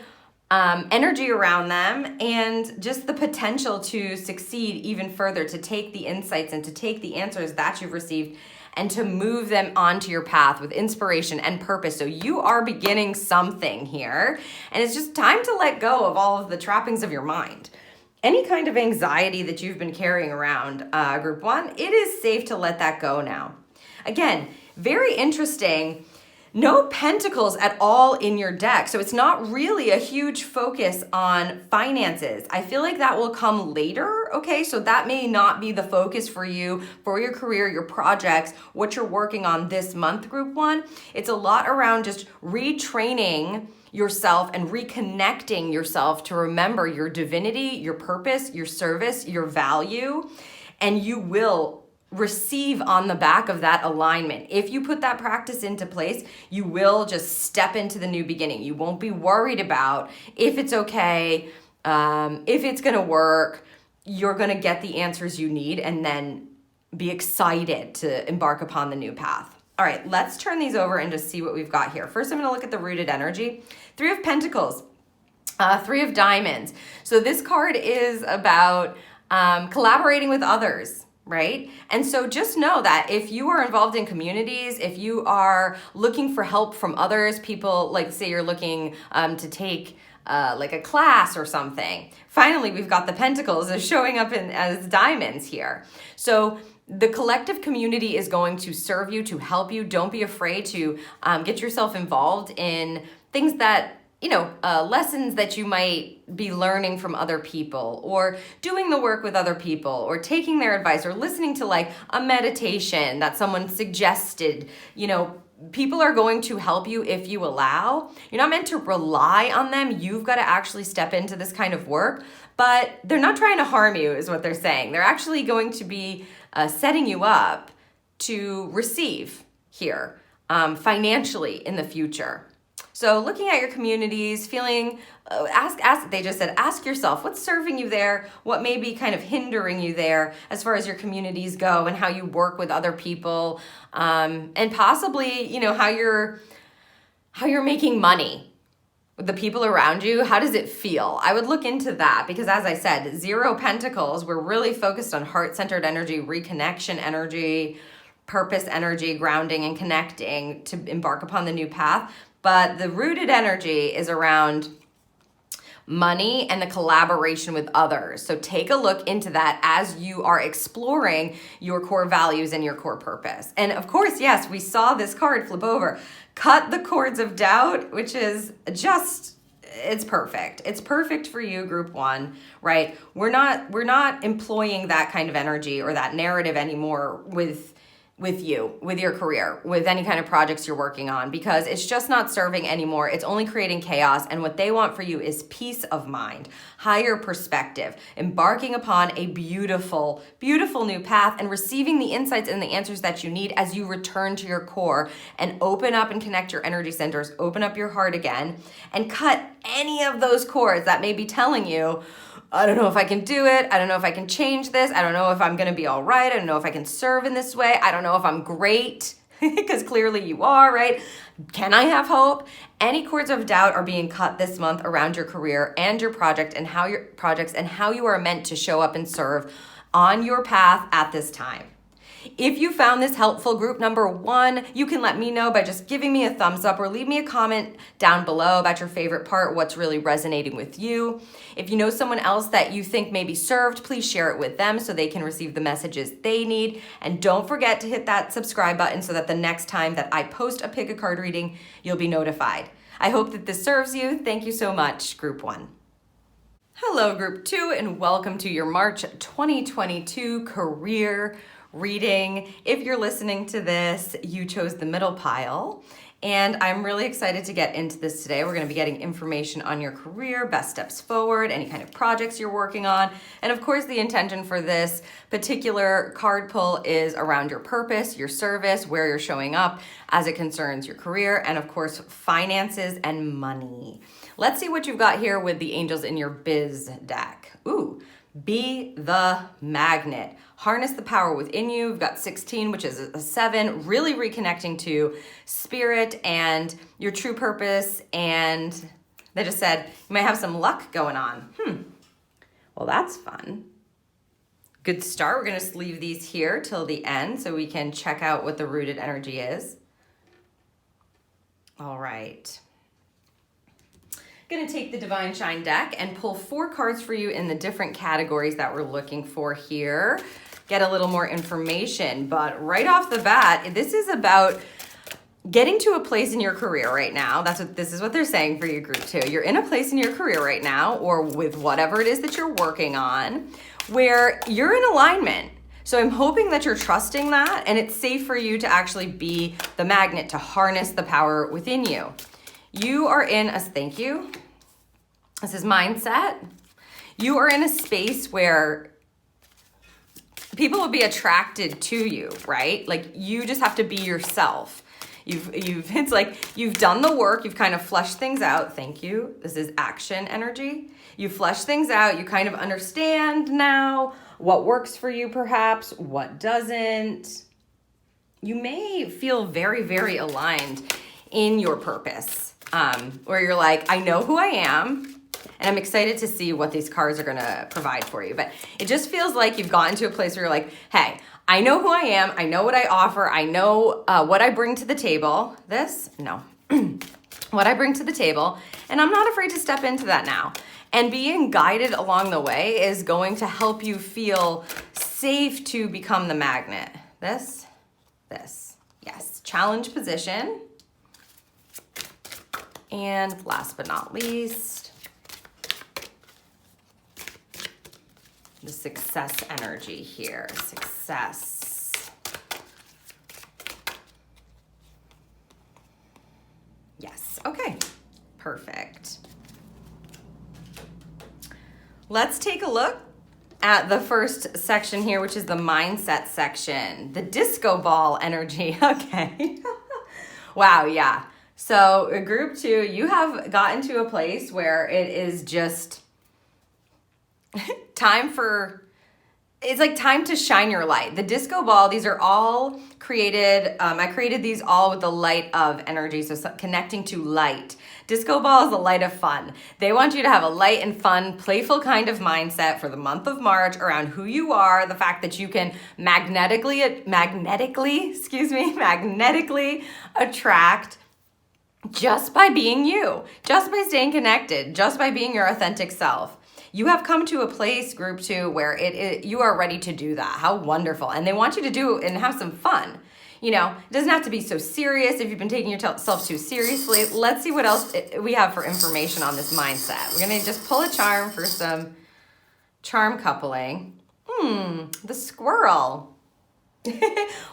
energy around them, and just the potential to succeed even further, to take the insights and to take the answers that you've received and to move them onto your path with inspiration and purpose. So you are beginning something here, and it's just time to let go of all of the trappings of your mind. Any kind of anxiety that you've been carrying around, Group 1, it is safe to let that go now. Again, very interesting. No pentacles at all in your deck. So it's not really a huge focus on finances. I feel like that will come later, okay? So that may not be the focus for you, for your career, your projects, what you're working on this month, Group 1. It's a lot around just retraining yourself and reconnecting yourself to remember your divinity, your purpose, your service, your value, and you will receive on the back of that alignment. If you put that practice into place, you will just step into the new beginning. You won't be worried about if it's okay, if it's going to work. You're going to get the answers you need and then be excited to embark upon the new path. All right, let's turn these over and just see what we've got here. First, I'm going to look at the rooted energy. 3 of Pentacles, 3 of Diamonds. So this card is about collaborating with others, right? And so just know that if you are involved in communities, if you are looking for help from others, people, like say you're looking to take like a class or something. Finally, we've got the Pentacles is showing up as diamonds here. So the collective community is going to serve you, to help you. Don't be afraid to get yourself involved in things that, lessons that you might be learning from other people, or doing the work with other people, or taking their advice, or listening to like a meditation that someone suggested, people are going to help you if you allow. You're not meant to rely on them. You've got to actually step into this kind of work, but they're not trying to harm you is what they're saying. They're actually going to be setting you up to receive here financially in the future. So looking at your communities, feeling, they just said, ask yourself, what's serving you there? What may be kind of hindering you there as far as your communities go and how you work with other people, and possibly, how you're making money with the people around you. How does it feel? I would look into that because, as I said, 0 Pentacles, we're really focused on heart-centered energy, reconnection energy, purpose energy, grounding and connecting to embark upon the new path. But the rooted energy is around money and the collaboration with others. So take a look into that as you are exploring your core values and your core purpose. And of course, yes, we saw this card flip over. Cut the cords of doubt, which is just, it's perfect. It's perfect for you, group 1, right? We're not employing that kind of energy or that narrative anymore with you, with your career, with any kind of projects you're working on, because it's just not serving anymore. It's only creating chaos. And what they want for you is peace of mind, higher perspective, embarking upon a beautiful, beautiful new path and receiving the insights and the answers that you need as you return to your core and open up and connect your energy centers, open up your heart again, and cut any of those cords that may be telling you, I don't know if I can do it. I don't know if I can change this. I don't know if I'm going to be all right. I don't know if I can serve in this way. I don't know if I'm great, because clearly you are, right? Can I have hope? Any cords of doubt are being cut this month around your career and your project and how you are meant to show up and serve on your path at this time. If you found this helpful, group number 1, you can let me know by just giving me a thumbs up or leave me a comment down below about your favorite part, what's really resonating with you. If you know someone else that you think may be served, please share it with them so they can receive the messages they need. And don't forget to hit that subscribe button so that the next time that I post a pick a card reading, you'll be notified. I hope that this serves you. Thank you so much, group 1. Hello, group 2, and welcome to your March 2022 career reading. If you're listening to this, you chose the middle pile, and I'm really excited to get into this today. We're going to be getting information on your career, best steps forward, any kind of projects you're working on, and of course the intention for this particular card pull is around your purpose, your service, where you're showing up as it concerns your career, and of course finances and money. Let's see what you've got here with the Angels in Your Biz deck. Ooh, be the magnet. Harness the power within you. We've got 16, which is a 7, really reconnecting to spirit and your true purpose. And they just said you might have some luck going on. Well, that's fun. Good start. We're going to leave these here till the end so we can check out what the rooted energy is. All right. Going to take the Divine Shine deck and pull 4 cards for you in the different categories that we're looking for here. Get a little more information, but right off the bat, this is about getting to a place in your career right now. This is what they're saying for you, group 2. You're in a place in your career right now, or with whatever it is that you're working on, where you're in alignment. So I'm hoping that you're trusting that, and it's safe for you to actually be the magnet to harness the power within you. You are in a, thank you. This is mindset. You are in a space where people will be attracted to you, right? Like you just have to be yourself. It's like you've done the work, you've kind of fleshed things out. Thank you. This is action energy. You flesh things out, you kind of understand now what works for you perhaps, what doesn't. You may feel very, very aligned in your purpose, where you're like, I know who I am, and I'm excited to see what these cards are gonna provide for you. But it just feels like you've gotten to a place where you're like, hey, I know who I am, I know what I offer, I know what I bring to the table. What I bring to the table, and I'm not afraid to step into that now. And being guided along the way is going to help you feel safe to become the magnet. This, yes, challenge position. And last but not least, the success energy here. Success. Perfect. Let's take a look at the first section here, which is the mindset section, the disco ball energy. Okay. Wow, yeah. So group 2, you have gotten to a place where it is just it's like time to shine your light. The disco ball, these are all created, I created these all with the light of energy, so connecting to light. Disco ball is the light of fun. They want you to have a light and fun, playful kind of mindset for the month of March around who you are, the fact that you can magnetically attract just by being you, just by staying connected, just by being your authentic self. You have come to a place, group 2, where you are ready to do that. How wonderful. And they want you to do it and have some fun. You know, it doesn't have to be so serious if you've been taking yourself too seriously. Let's see what else we have for information on this mindset. We're going to just pull a charm for some charm coupling. The squirrel.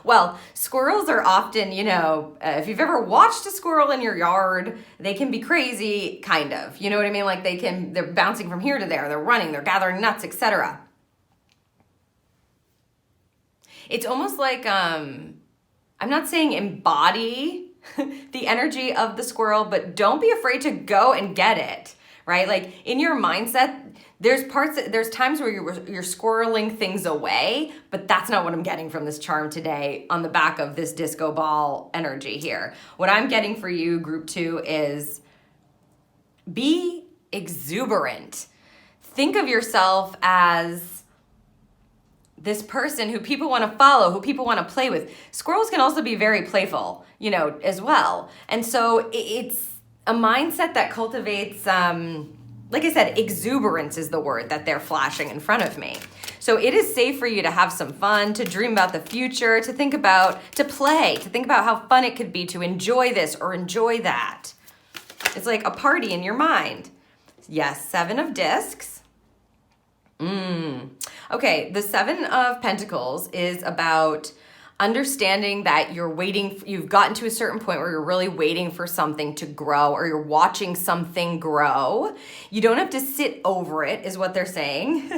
Well, squirrels are often, you know, if you've ever watched a squirrel in your yard, they can be crazy, kind of. You know what I mean? Like they're bouncing from here to there, they're running, they're gathering nuts, etc. It's almost like, I'm not saying embody the energy of the squirrel, but don't be afraid to go and get it, right? Like in your mindset, there's times where you're squirreling things away, but that's not what I'm getting from this charm today on the back of this disco ball energy here. What I'm getting for you, group 2, is be exuberant. Think of yourself as this person who people want to follow, who people want to play with. Squirrels can also be very playful, you know, as well. And so it's a mindset that cultivates, like I said, exuberance is the word that they're flashing in front of me. So it is safe for you to have some fun, to dream about the future, to think about, to play, to think about how fun it could be to enjoy this or enjoy that. It's like a party in your mind. Yes, 7 of discs. Okay, the 7 of Pentacles is about understanding that you've gotten to a certain point where you're really waiting for something to grow, or you're watching something grow. You don't have to sit over it, is what they're saying.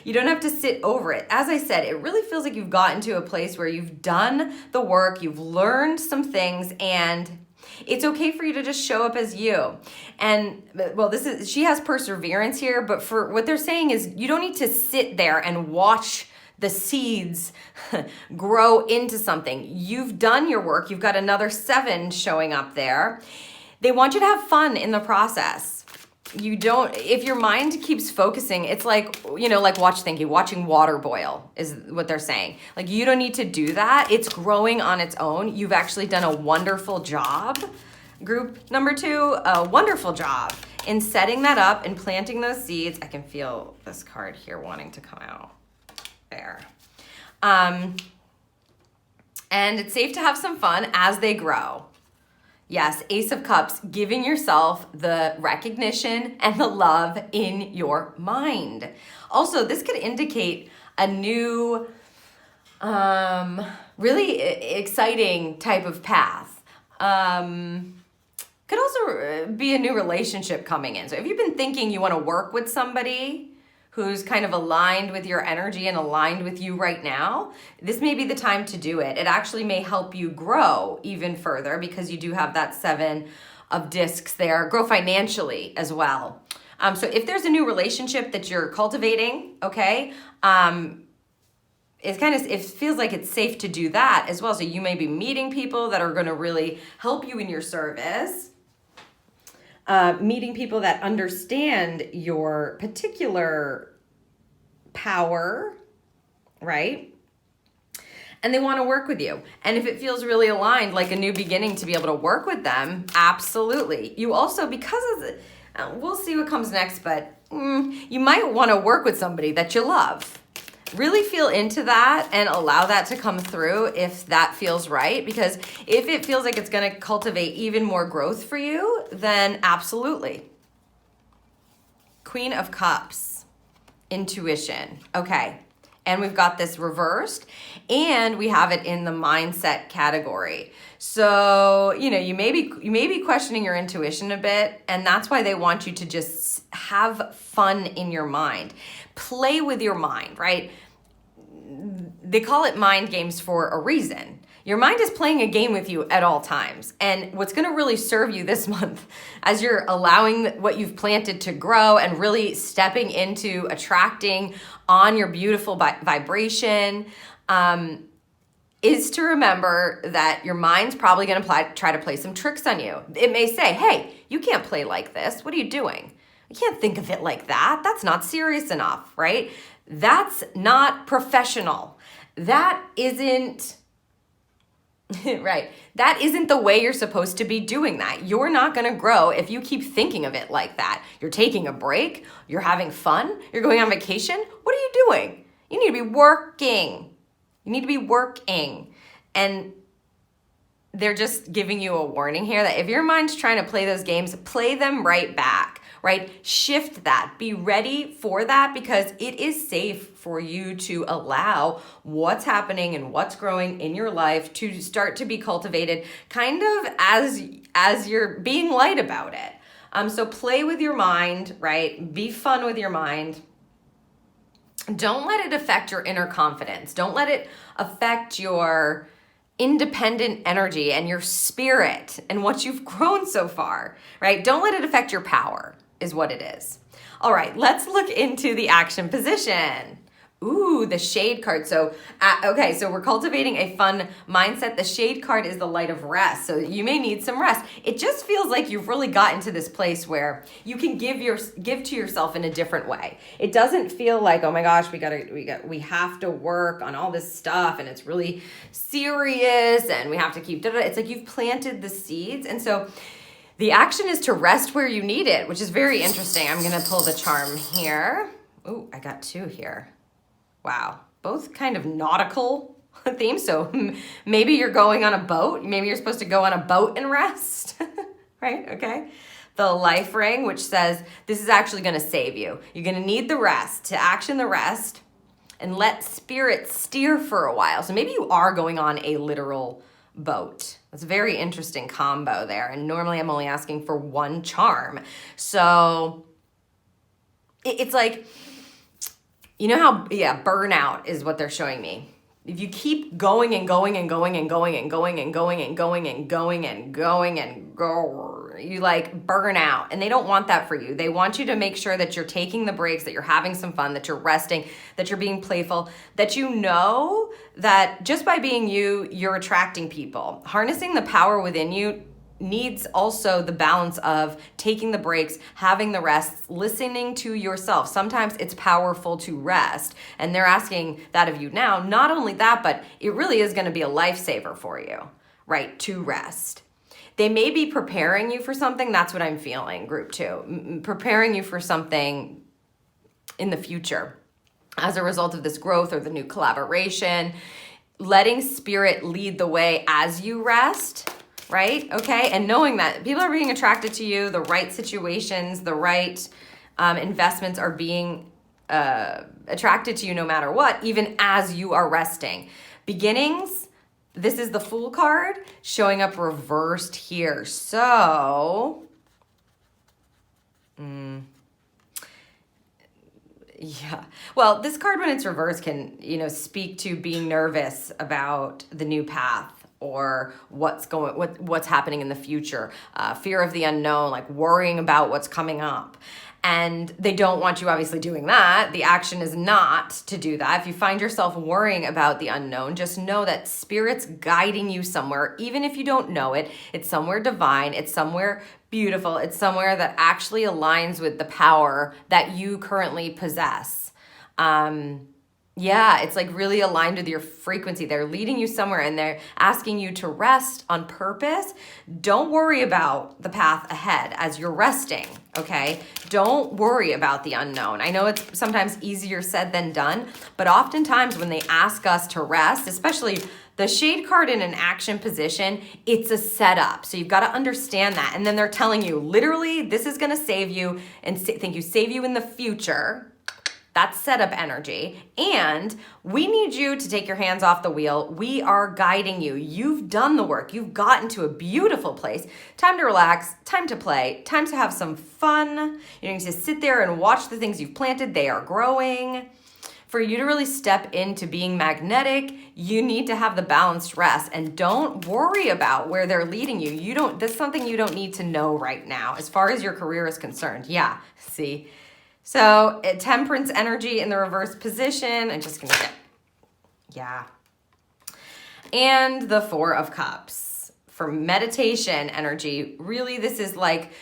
You don't have to sit over it. As I said, it really feels like you've gotten to a place where you've done the work, you've learned some things, and it's okay for you to just show up as you. And well, she has perseverance here, but for what they're saying is you don't need to sit there and watch the seeds grow into something. You've done your work. You've got another 7 showing up there. They want you to have fun in the process. If your mind keeps focusing, it's like, you know, like watching water boil is what they're saying. Like, you don't need to do that. It's growing on its own. You've actually done a wonderful job. Group number 2, a wonderful job in setting that up and planting those seeds. I can feel this card here wanting to come out. There. And it's safe to have some fun as they grow. Yes, Ace of Cups, giving yourself the recognition and the love in your mind. Also, this could indicate a new, really exciting type of path. Could also be a new relationship coming in. So if you've been thinking you want to work with somebody who's kind of aligned with your energy and aligned with you right now, this may be the time to do it. It actually may help you grow even further because you do have that 7 of discs there. Grow financially as well. So if there's a new relationship that you're cultivating, okay, it feels like it's safe to do that as well. So you may be meeting people that are going to really help you in your service. Meeting people that understand your particular power, right? And they want to work with you. And if it feels really aligned, like a new beginning to be able to work with them, absolutely. You also, because of we'll see what comes next, but you might want to work with somebody that you love. Really feel into that and allow that to come through if that feels right. Because if it feels like it's going to cultivate even more growth for you, then absolutely. Queen of Cups, intuition. Okay, And we've got this reversed, and we have it in the mindset category. So, you may be questioning your intuition a bit, and that's why they want you to just have fun in your mind. Play with your mind, right? They call it mind games for a reason. Your mind is playing a game with you at all times. And what's going to really serve you this month, as you're allowing what you've planted to grow and really stepping into attracting on your beautiful vibration, is to remember that your mind's probably going to try to play some tricks on you. It may say, hey, you can't play like this. What are you doing? You can't think of it like that. That's not serious enough, right? That's not professional. That isn't... right. That isn't the way you're supposed to be doing that. You're not going to grow if you keep thinking of it like that. You're taking a break. You're having fun. You're going on vacation. What are you doing? You need to be working. You need to be working. And they're just giving you a warning here that if your mind's trying to play those games, play them right back, right? Shift that. Be ready for that, because it is safe for you to allow what's happening and what's growing in your life to start to be cultivated kind of as you're being light about it. So play with your mind, right? Be fun with your mind. Don't let it affect your inner confidence. Don't let it affect your independent energy and your spirit and what you've grown so far, right? Don't let it affect your power, is what it is. All right, let's look into the action position. Ooh, the shade card. So we're cultivating a fun mindset. The shade card is the light of rest. So you may need some rest. It just feels like you've really gotten to this place where you can give to yourself in a different way. It doesn't feel like, oh my gosh, we have to work on all this stuff and it's really serious and we have to keep It's like you've planted the seeds. And so the action is to rest where you need it, which is very interesting. I'm going to pull the charm here. Ooh, I got two here. Wow, both kind of nautical themes. So maybe you're going on a boat. Maybe you're supposed to go on a boat and rest, right? Okay. The life ring, which says this is actually going to save you. You're going to need the rest to action the rest and let spirit steer for a while. So maybe you are going on a literal boat. That's a very interesting combo there. And normally I'm only asking for one charm. So it's like, you know how, burnout is what they're showing me. If you keep going and going and going and going and going and going and going and going and going and go, you like burn out. And they don't want that for you. They want you to make sure that you're taking the breaks, that you're having some fun, that you're resting, that you're being playful, that you know that just by being you, you're attracting people. Harnessing the power within you needs also the balance of taking the breaks, having the rests, listening to yourself. Sometimes it's powerful to rest, and they're asking that of you now. Not only that, but it really is going to be a lifesaver for you, right, to rest. They may be preparing you for something. That's what I'm feeling, group 2. Preparing you for something in the future as a result of this growth or the new collaboration. Letting spirit lead the way as you rest, right? Okay. And knowing that people are being attracted to you, the right situations, the right investments are being attracted to you no matter what, even as you are resting. Beginnings, this is the Fool card showing up reversed here. So, yeah. Well, this card when it's reversed can, speak to being nervous about the new path or what's happening in the future, fear of the unknown, like worrying about what's coming up. And they don't want you obviously doing that. The action is not to do that. If you find yourself worrying about the unknown, just know that spirit's guiding you somewhere, even if you don't know it. It's somewhere divine. It's somewhere beautiful. It's somewhere that actually aligns with the power that you currently possess. Yeah, it's like really aligned with your frequency. They're leading you somewhere and they're asking you to rest on purpose. Don't worry about the path ahead as you're resting, okay? Don't worry about the unknown. I know it's sometimes easier said than done, but oftentimes when they ask us to rest, especially the shade card in an action position, it's a setup. So you've got to understand that. And then they're telling you, literally, this is going to save you and save you in the future. That's setup energy. And we need you to take your hands off the wheel. We are guiding you. You've done the work. You've gotten to a beautiful place. Time to relax, time to play, time to have some fun. You need to sit there and watch the things you've planted. They are growing. For you to really step into being magnetic, you need to have the balanced rest, and don't worry about where they're leading you. That's something you don't need to know right now as far as your career is concerned. Yeah, see? So temperance energy in the reverse position. I'm just gonna get, yeah. And the Four of Cups for meditation energy. Really, this is like,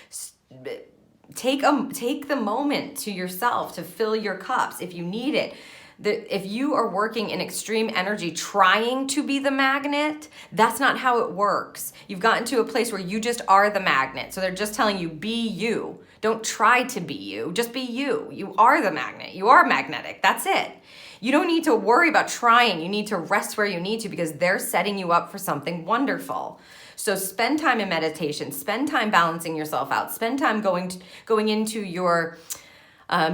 take the moment to yourself to fill your cups if you need it. If you are working in extreme energy trying to be the magnet, that's not how it works. You've gotten to a place where you just are the magnet. So they're just telling you, be you. Don't try to be you. Just be you. You are the magnet. You are magnetic. That's it. You don't need to worry about trying. You need to rest where you need to, because they're setting you up for something wonderful. So spend time in meditation. Spend time balancing yourself out. Spend time going into your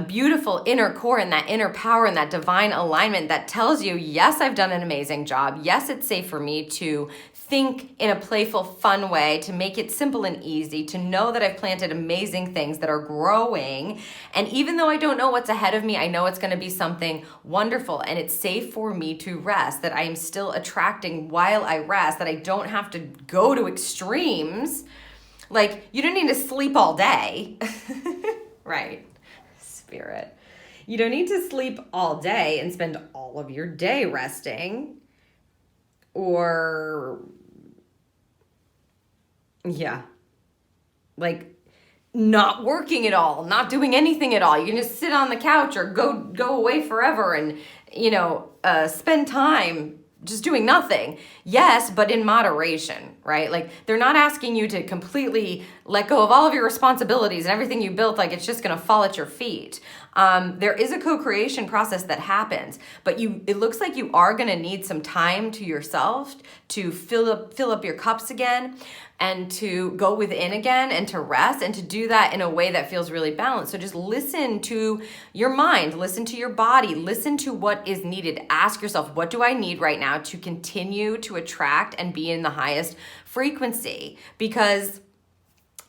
beautiful inner core and that inner power and that divine alignment that tells you, yes, I've done an amazing job. Yes, it's safe for me to think in a playful, fun way, to make it simple and easy, to know that I've planted amazing things that are growing. And even though I don't know what's ahead of me, I know it's going to be something wonderful, and it's safe for me to rest, that I am still attracting while I rest, that I don't have to go to extremes. Like, you don't need to sleep all day, right? Spirit. You don't need to sleep all day and spend all of your day resting, or like not working at all, not doing anything at all. You can just sit on the couch or go away forever and, spend time just doing nothing. Yes, but in moderation, right? Like, they're not asking you to completely let go of all of your responsibilities and everything you built, like it's just going to fall at your feet. There is a co-creation process that happens, but it looks like you are going to need some time to yourself to fill up your cups again, and to go within again, and to rest, and to do that in a way that feels really balanced. So just listen to your mind, listen to your body, listen to what is needed. Ask yourself, what do I need right now to continue to attract and be in the highest frequency? Because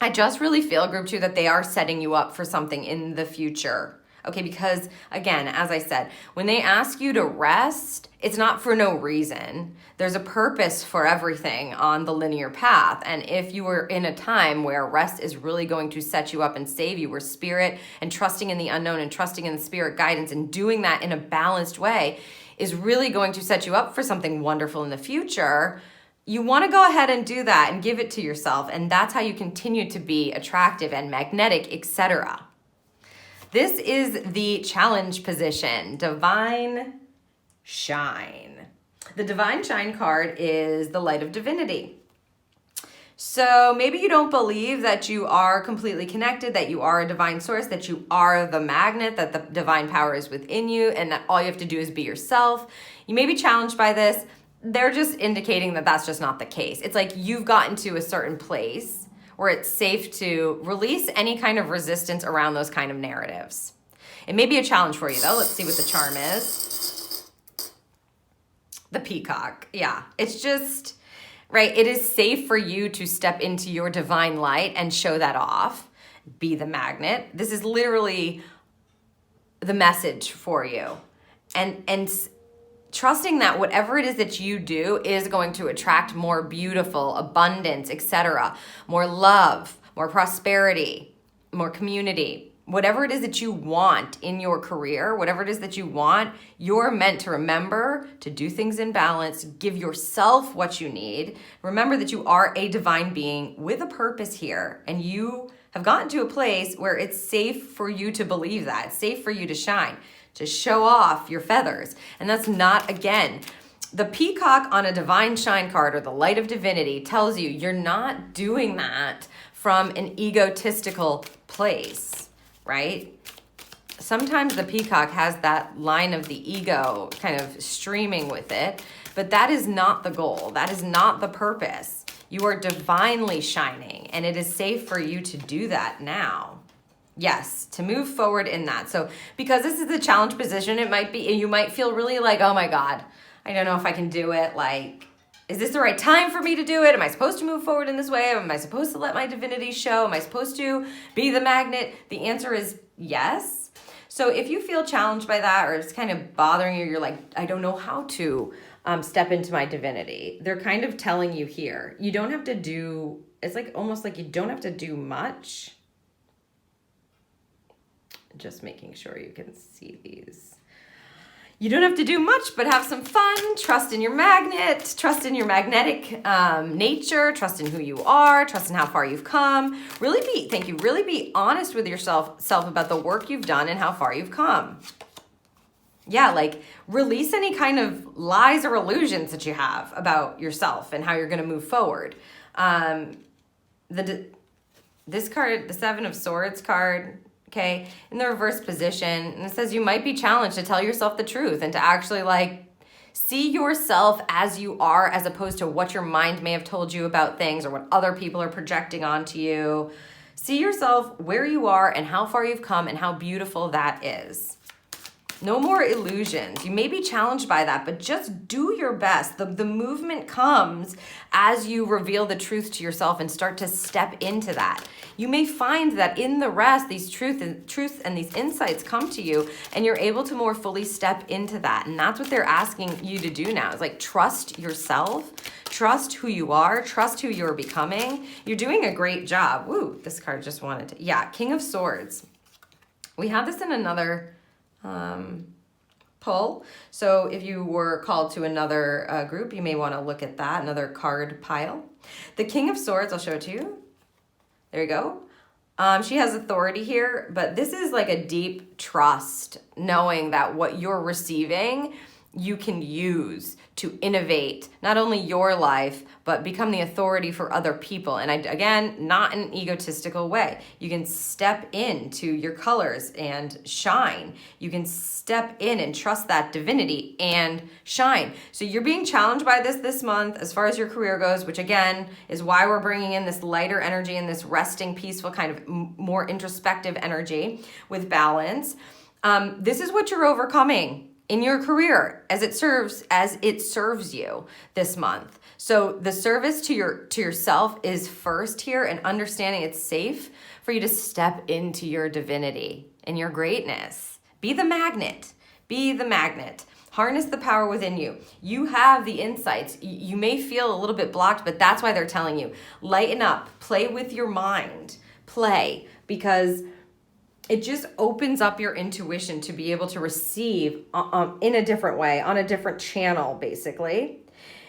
I just really feel, group 2, that they are setting you up for something in the future. Okay, because again, as I said, when they ask you to rest, it's not for no reason. There's a purpose for everything on the linear path. And if you were in a time where rest is really going to set you up and save you, where spirit and trusting in the unknown and trusting in the spirit guidance and doing that in a balanced way is really going to set you up for something wonderful in the future, you want to go ahead and do that and give it to yourself. And that's how you continue to be attractive and magnetic, etc. This is the challenge position, Divine Shine. The Divine Shine card is the light of divinity. So maybe you don't believe that you are completely connected, that you are a divine source, that you are the magnet, that the divine power is within you, and that all you have to do is be yourself. You may be challenged by this. They're just indicating that that's just not the case. It's like you've gotten to a certain place where it's safe to release any kind of resistance around those kind of narratives. It may be a challenge for you, though. Let's see what the charm is. The peacock. Yeah, it's just, right? It is safe for you to step into your divine light and show that off. Be the magnet. This is literally the message for you. And trusting that whatever it is that you do is going to attract more beautiful, abundance, etc., more love, more prosperity, more community. Whatever it is that you want in your career, whatever it is that you want, you're meant to remember to do things in balance, give yourself what you need. Remember that you are a divine being with a purpose here, and you have gotten to a place where it's safe for you to believe that. It's safe for you to shine, to show off your feathers. And that's not, again, the peacock on a divine shine card or the light of divinity tells you you're not doing that from an egotistical place, right? Sometimes the peacock has that line of the ego kind of streaming with it, but that is not the goal. That is not the purpose. You are divinely shining, and it is safe for you to do that now. Yes, to move forward in that. So because this is the challenge position, it might be, you might feel really like, oh my God, I don't know if I can do it. Like, is this the right time for me to do it? Am I supposed to move forward in this way? Am I supposed to let my divinity show? Am I supposed to be the magnet? The answer is yes. So if you feel challenged by that, or it's kind of bothering you, you're like, I don't know how to step into my divinity. They're kind of telling you here, you don't have to do, it's like almost like you don't have to do much. Just making sure you can see these. You don't have to do much, but have some fun. Trust in your magnet. Trust in your magnetic nature. Trust in who you are. Trust in how far you've come. Really be honest with yourself about the work you've done and how far you've come. Yeah, like release any kind of lies or illusions that you have about yourself and how you're going to move forward. This card, the Seven of Swords card, okay, in the reverse position, and it says you might be challenged to tell yourself the truth and to actually like see yourself as you are, as opposed to what your mind may have told you about things or what other people are projecting onto you. See yourself where you are and how far you've come and how beautiful that is. No more illusions. You may be challenged by that, but just do your best. The movement comes as you reveal the truth to yourself and start to step into that. You may find that in the rest, these truths and these insights come to you, and you're able to more fully step into that. And that's what they're asking you to do now, is like trust yourself, trust who you are, trust who you're becoming. You're doing a great job. Woo, this card just wanted to, yeah, King of Swords. We have this in another pull. So if you were called to another group, you may want to look at that, another card pile. The King of Swords, I'll show it to you. There you go. She has authority here, but this is like a deep trust, knowing that what you're receiving, you can use to innovate not only your life, but become the authority for other people. And again, not in an egotistical way. You can step into your colors and shine. You can step in and trust that divinity and shine. So you're being challenged by this month as far as your career goes, which again is why we're bringing in this lighter energy and this resting, peaceful kind of more introspective energy with balance. This is what you're overcoming in your career as it serves you this month. So the service to yourself is first here, and understanding it's safe for you to step into your divinity and your greatness. Be the magnet. Be the magnet. Harness the power within you. You have the insights. You may feel a little bit blocked, but that's why they're telling you. Lighten up. Play with your mind. Play, because it just opens up your intuition to be able to receive in a different way, on a different channel, basically.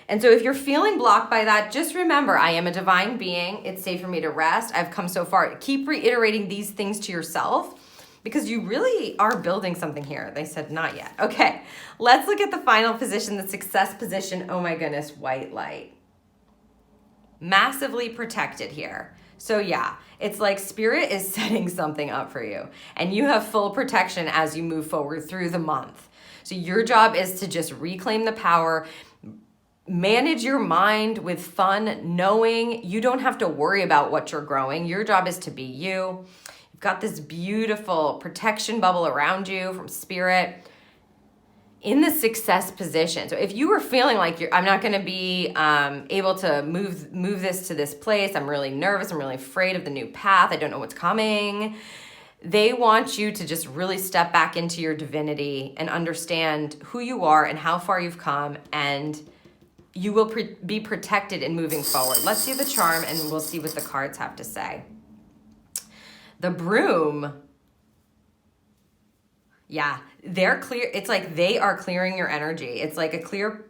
And so if you're feeling blocked by that, just remember, I am a divine being. It's safe for me to rest. I've come so far. Keep reiterating these things to yourself, because you really are building something here. They said not yet. Okay, let's look at the final position, the success position. Oh my goodness, white light. Massively protected here. So yeah, it's like spirit is setting something up for you, and you have full protection as you move forward through the month. So your job is to just reclaim the power, manage your mind with fun, knowing you don't have to worry about what you're growing. Your job is to be you. You've got this beautiful protection bubble around you from spirit in the success position. So if you were feeling like I'm not going to be able to move this to this place, I'm really nervous, I'm really afraid of the new path, I don't know what's coming, they want you to just really step back into your divinity and understand who you are and how far you've come, and you will be protected in moving forward. Let's see the charm, and we'll see what the cards have to say. The Broom. Yeah, they're clear. It's like they are clearing your energy. It's like a clear,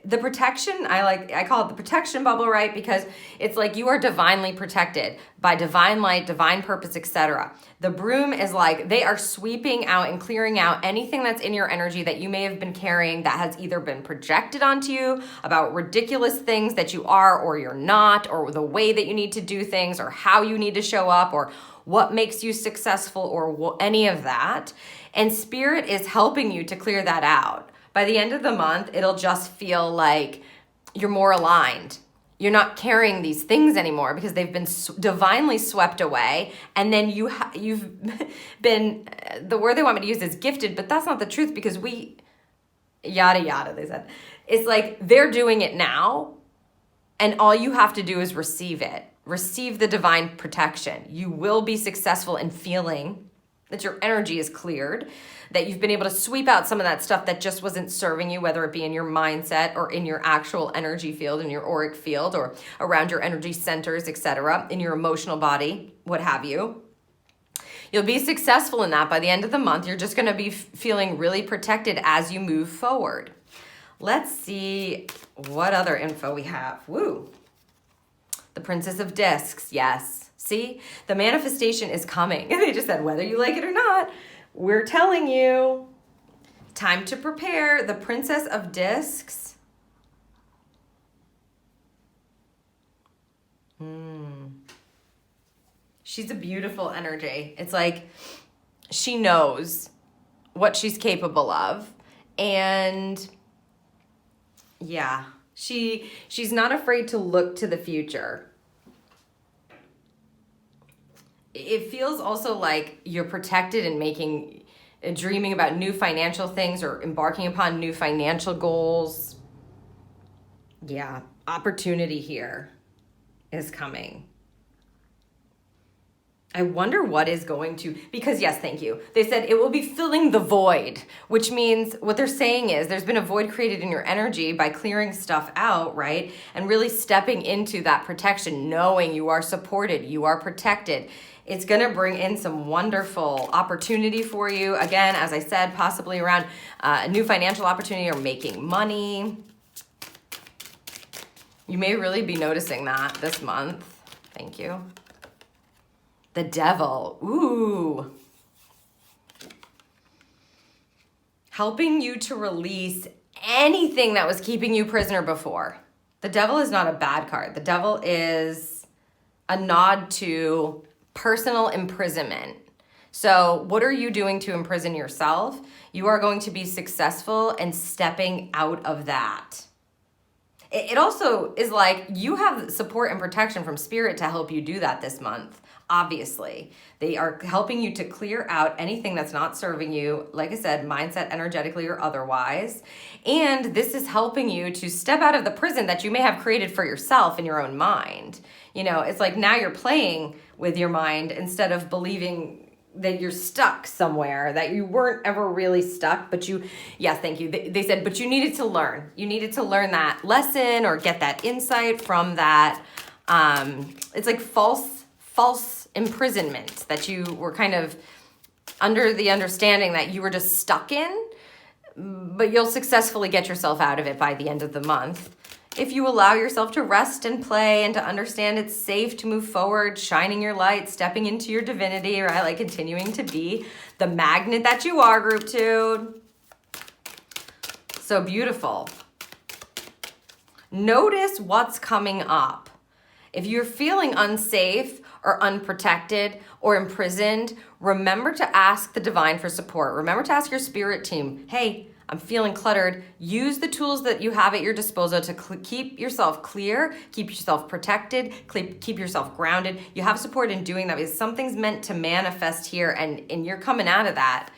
the protection, I call it the protection bubble, right? Because it's like you are divinely protected by divine light, divine purpose, etc. The Broom is like they are sweeping out and clearing out anything that's in your energy that you may have been carrying that has either been projected onto you about ridiculous things that you are or you're not, or the way that you need to do things, or how you need to show up, or what makes you successful, or any of that. And spirit is helping you to clear that out. By the end of the month, it'll just feel like you're more aligned. You're not carrying these things anymore because they've been divinely swept away. And then you've been, the word they want me to use is gifted, but that's not the truth because yada, yada, they said. It's like they're doing it now, and all you have to do is receive it. Receive the divine protection. You will be successful in feeling that your energy is cleared, that you've been able to sweep out some of that stuff that just wasn't serving you, whether it be in your mindset or in your actual energy field, in your auric field, or around your energy centers, etc., in your emotional body, what have you. You'll be successful in that by the end of the month. You're just going to be feeling really protected as you move forward. Let's see what other info we have. Woo. The Princess of Discs. Yes. See, the manifestation is coming. And they just said, whether you like it or not, we're telling you. Time to prepare. The Princess of Discs. She's a beautiful energy. It's like she knows what she's capable of. And yeah, she's not afraid to look to the future. It feels also like you're protected in dreaming about new financial things or embarking upon new financial goals. Yeah, opportunity here is coming. I wonder what is going to, because yes, thank you. They said it will be filling the void, which means what they're saying is there's been a void created in your energy by clearing stuff out, right? And really stepping into that protection, knowing you are supported, you are protected. It's going to bring in some wonderful opportunity for you. Again, as I said, possibly around a new financial opportunity or making money. You may really be noticing that this month. Thank you. The Devil. Ooh. Helping you to release anything that was keeping you prisoner before. The Devil is not a bad card. The Devil is a nod to personal imprisonment. So what are you doing to imprison yourself? You are going to be successful in stepping out of that. It also is like you have support and protection from spirit to help you do that this month. Obviously, they are helping you to clear out anything that's not serving you, like I said, mindset, energetically, or otherwise. And this is helping you to step out of the prison that you may have created for yourself in your own mind. You know, it's like now you're playing with your mind instead of believing that you're stuck somewhere, that you weren't ever really stuck, but yes, thank you. They said, but you needed to learn. You needed to learn that lesson or get that insight from that. It's like false imprisonment that you were kind of under the understanding that you were just stuck in, but you'll successfully get yourself out of it by the end of the month. If you allow yourself to rest and play and to understand it's safe to move forward, shining your light, stepping into your divinity, right? Like continuing to be the magnet that you are, group 2. So beautiful. Notice what's coming up. If you're feeling unsafe or unprotected or imprisoned, remember to ask the divine for support. Remember to ask your spirit team, hey, I'm feeling cluttered. Use the tools that you have at your disposal to keep yourself clear, keep yourself protected, keep yourself grounded. You have support in doing that because something's meant to manifest here, and you're coming out of that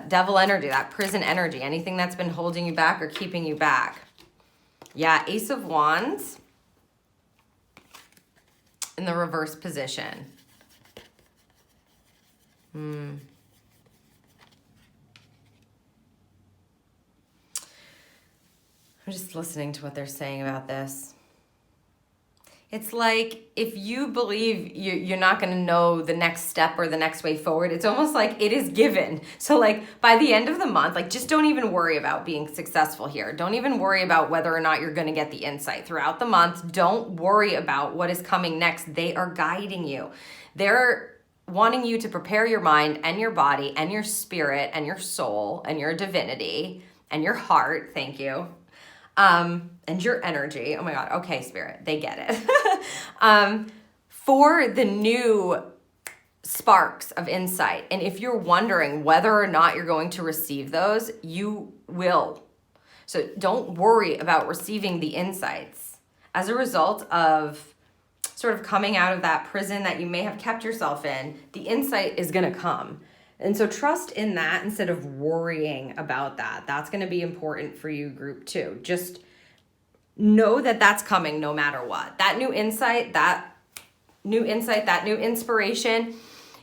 devil energy, that prison energy, anything that's been holding you back or keeping you back. Yeah, Ace of Wands in the reverse position. I'm just listening to what they're saying about this. It's like if you believe you're not going to know the next step or the next way forward, it's almost like it is given. So like by the end of the month, like just don't even worry about being successful here. Don't even worry about whether or not you're going to get the insight throughout the month. Don't worry about what is coming next. They are guiding you. They're wanting you to prepare your mind and your body and your spirit and your soul and your divinity and your heart. Thank you. And your energy. Oh my God. Okay, spirit, they get it. For the new sparks of insight. And if you're wondering whether or not you're going to receive those, you will. So don't worry about receiving the insights. as a result of sort of coming out of that prison that you may have kept yourself in, the insight is going to come. And so trust in that instead of worrying about that. That's going to be important for you, group 2. Just know that that's coming no matter what. That new insight, that new inspiration,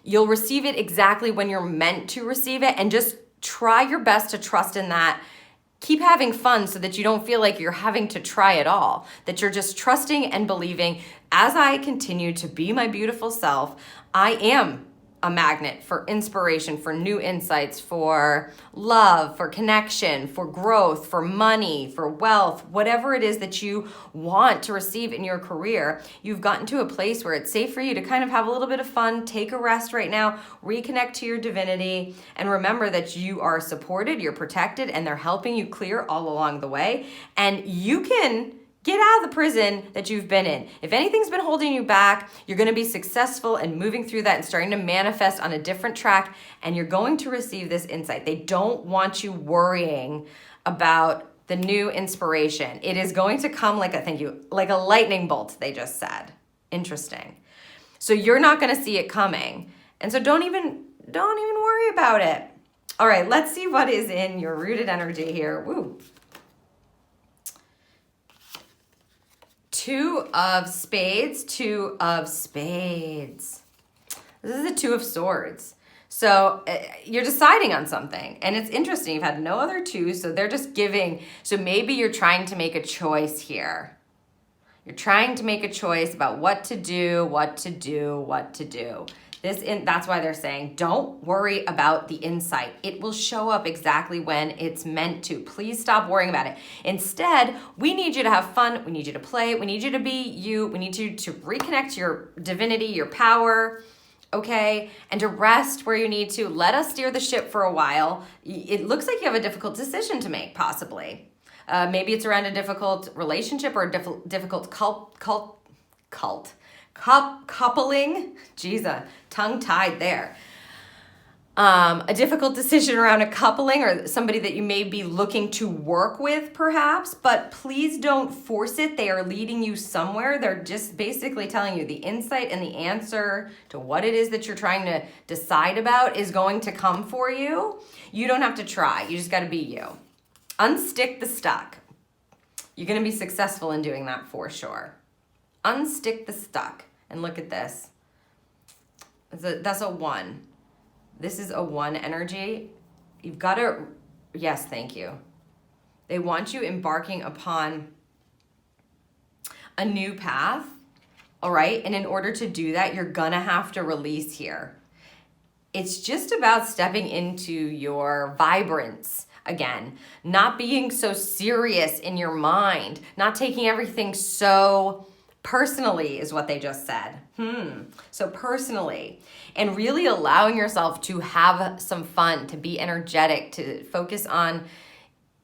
you'll receive it exactly when you're meant to receive it, and just try your best to trust in that. Keep having fun so that you don't feel like you're having to try it all, that you're just trusting and believing, as I continue to be my beautiful self, I am a magnet for inspiration, for new insights, for love, for connection, for growth, for money, for wealth, whatever it is that you want to receive in your career. You've gotten to a place where it's safe for you to kind of have a little bit of fun, take a rest right now, reconnect to your divinity, and remember that you are supported, you're protected, and they're helping you clear all along the way. And you can get out of the prison that you've been in. If anything's been holding you back, you're going to be successful in moving through that and starting to manifest on a different track, and you're going to receive this insight. They don't want you worrying about the new inspiration. It is going to come like a lightning bolt, they just said. Interesting. So you're not going to see it coming. And so don't even worry about it. All right, let's see what is in your rooted energy here. Woo. 2 of spades, 2 of spades. This is the 2 of swords. So you're deciding on something, and it's interesting. You've had no other 2s, so they're just giving. So maybe you're trying to make a choice here. You're trying to make a choice about what to do, what to do, what to do. That's why they're saying, don't worry about the insight. It will show up exactly when it's meant to. Please stop worrying about it. Instead, we need you to have fun. We need you to play. We need you to be you. We need you to reconnect to your divinity, your power, okay? And to rest where you need to. Let us steer the ship for a while. It looks like you have a difficult decision to make, possibly. Maybe it's around a difficult relationship or a difficult coupling. Jeez, tongue-tied there. A difficult decision around a coupling or somebody that you may be looking to work with, perhaps, but please don't force it. They are leading you somewhere. They're just basically telling you the insight and the answer to what it is that you're trying to decide about is going to come for you. You don't have to try. You just got to be you. Unstick the stuck. You're going to be successful in doing that for sure. Unstick the stuck. And look at this. That's a 1. This is a 1 energy. You've got to, yes, thank you. They want you embarking upon a new path, all right? And in order to do that, you're gonna have to release here. It's just about stepping into your vibrance again, not being so serious in your mind, not taking everything so personally is what they just said. So personally, and really allowing yourself to have some fun, to be energetic, to focus on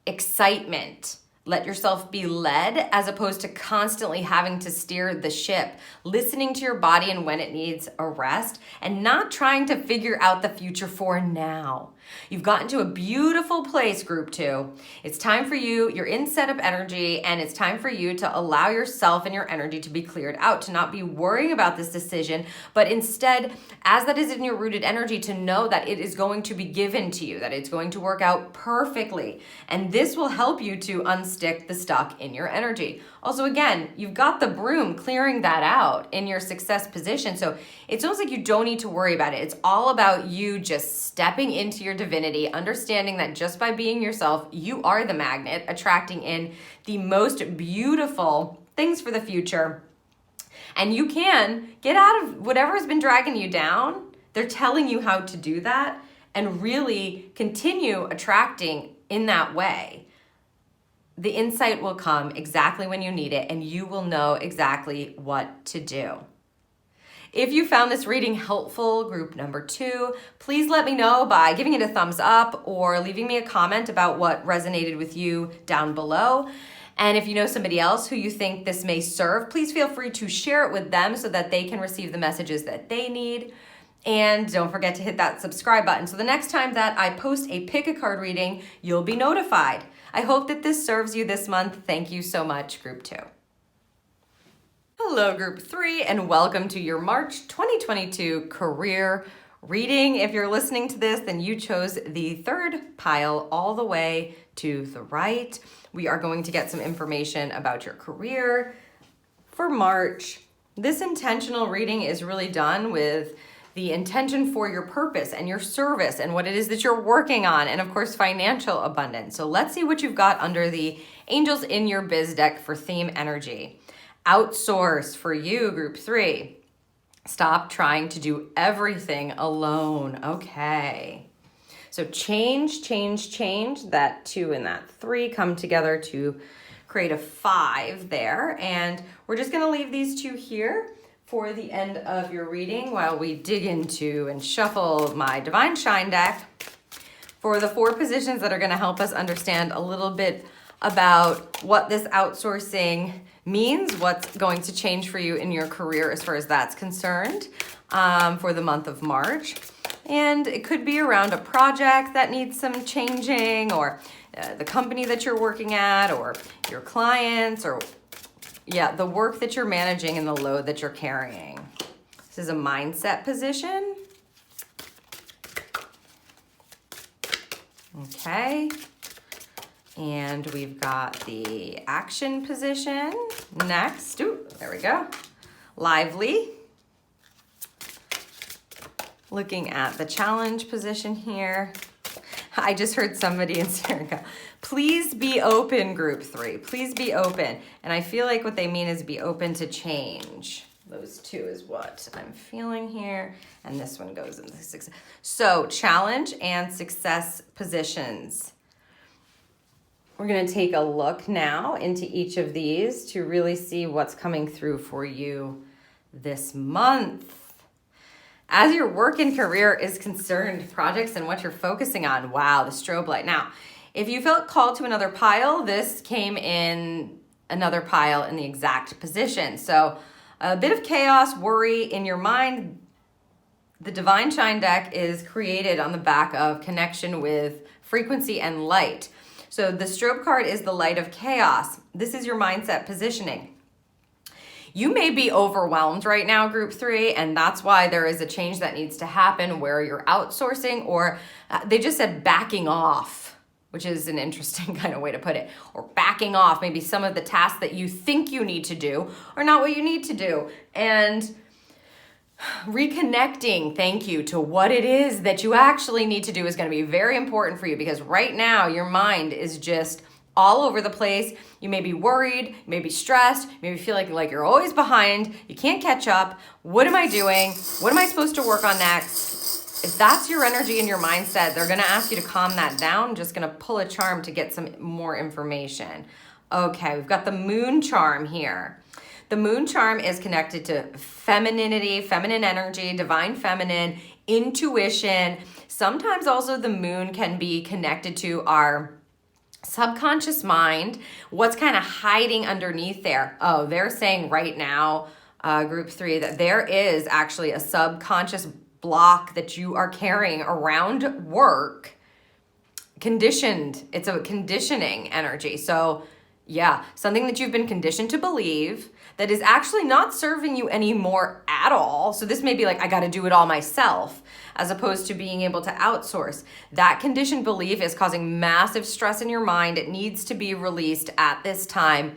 excitement. Let yourself be led as opposed to constantly having to steer the ship, listening to your body and when it needs a rest, and not trying to figure out the future for now. You've gotten to a beautiful place, group 2. It's time for you. You're in setup energy, and it's time for you to allow yourself and your energy to be cleared out, to not be worrying about this decision, but instead, as that is in your rooted energy, to know that it is going to be given to you, that it's going to work out perfectly. And this will help you to unstick the stuck in your energy. Also, again, you've got the broom clearing that out in your success position. So it's almost like you don't need to worry about it. It's all about you just stepping into your divinity, understanding that just by being yourself, you are the magnet, attracting in the most beautiful things for the future. And you can get out of whatever has been dragging you down. They're telling you how to do that and really continue attracting in that way. The insight will come exactly when you need it, and you will know exactly what to do. If you found this reading helpful, group number 2, please let me know by giving it a thumbs up or leaving me a comment about what resonated with you down below. And if you know somebody else who you think this may serve, please feel free to share it with them so that they can receive the messages that they need. And don't forget to hit that subscribe button so the next time that I post a pick a card reading, you'll be notified. I hope that this serves you this month. Thank you so much, group 2. Hello, Group 3, and welcome to your March 2022 career reading. If you're listening to this, then you chose the third pile all the way to the right. We are going to get some information about your career for March. This intentional reading is really done with the intention for your purpose and your service and what it is that you're working on, and of course, financial abundance. So let's see what you've got under the Angels in Your Biz deck for theme energy. Outsource for you, Group 3. Stop trying to do everything alone. Okay. So change. That 2 and that 3 come together to create a 5 there. And we're just going to leave these 2 here for the end of your reading while we dig into and shuffle my Divine Shine deck for the 4 positions that are going to help us understand a little bit about what this outsourcing means, what's going to change for you in your career as far as that's concerned for the month of March. And it could be around a project that needs some changing, or the company that you're working at, or your clients, or the work that you're managing and the load that you're carrying. This is a mindset position. Okay. And we've got the action position next. Ooh, there we go. Lively. Looking at the challenge position here. I just heard somebody in Sarah go, please be open, Group 3. Please be open. And I feel like what they mean is be open to change. Those 2 is what I'm feeling here. And this one goes into success. So challenge and success positions. We're going to take a look now into each of these to really see what's coming through for you this month. As your work and career is concerned, projects and what you're focusing on. Wow, the strobe light. Now, if you felt called to another pile, this came in another pile in the exact position. So a bit of chaos, worry in your mind. The Divine Shine deck is created on the back of connection with frequency and light. So the strobe card is the light of chaos. This is your mindset positioning. You may be overwhelmed right now, Group 3, and that's why there is a change that needs to happen where you're outsourcing, or they just said backing off, which is an interesting kind of way to put it, or backing off maybe some of the tasks that you think you need to do are not what you need to do. And reconnecting, thank you, to what it is that you actually need to do is going to be very important for you, because right now your mind is just all over the place. You may be worried, you may be stressed, you may feel like you're always behind, you can't catch up. What am I doing? What am I supposed to work on next? If that's your energy and your mindset, they're going to ask you to calm that down. I'm just going to pull a charm to get some more information. Okay, we've got the moon charm here. The moon charm is connected to femininity, feminine energy, divine feminine, intuition. Sometimes also the moon can be connected to our subconscious mind. What's kind of hiding underneath there? Oh, they're saying right now, Group 3, that there is actually a subconscious block that you are carrying around work. Conditioned. It's a conditioning energy. So yeah, something that you've been conditioned to believe that is actually not serving you anymore at all. So this may be like, I got to do it all myself, as opposed to being able to outsource. That conditioned belief is causing massive stress in your mind. It needs to be released at this time.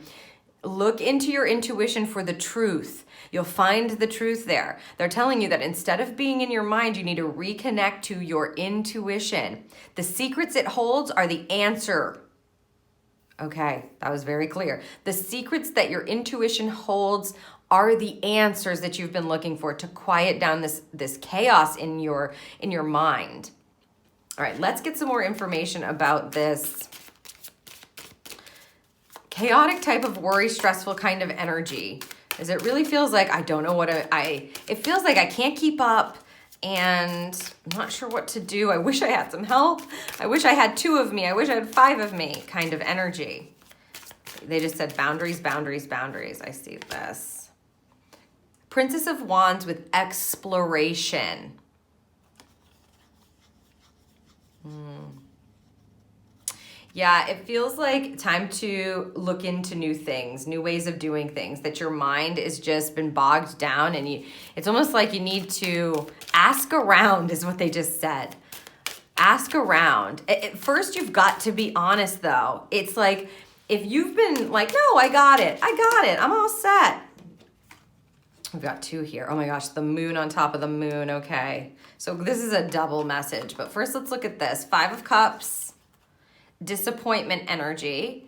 Look into your intuition for the truth. You'll find the truth there. They're telling you that instead of being in your mind, you need to reconnect to your intuition. The secrets it holds are the answer. Okay, that was very clear. The secrets that your intuition holds are the answers that you've been looking for to quiet down this chaos in your mind. All right, let's get some more information about this chaotic type of worry, stressful kind of energy. Is it really feels like I don't know what it feels like I can't keep up, and I'm not sure what to do. I wish I had some help. I wish I had 2 of me. I wish I had 5 of me kind of energy. They just said boundaries, boundaries, boundaries. I see this. Princess of Wands with exploration. Yeah, it feels like time to look into new things, new ways of doing things, that your mind has just been bogged down, and it's almost like you need to ask around is what they just said. Ask around. At first, you've got to be honest, though. It's like, if you've been like, no, I got it, I'm all set. We've got 2 here. Oh my gosh, the moon on top of the moon. Okay. So this is a double message, but first let's look at this. 5 of Cups, disappointment energy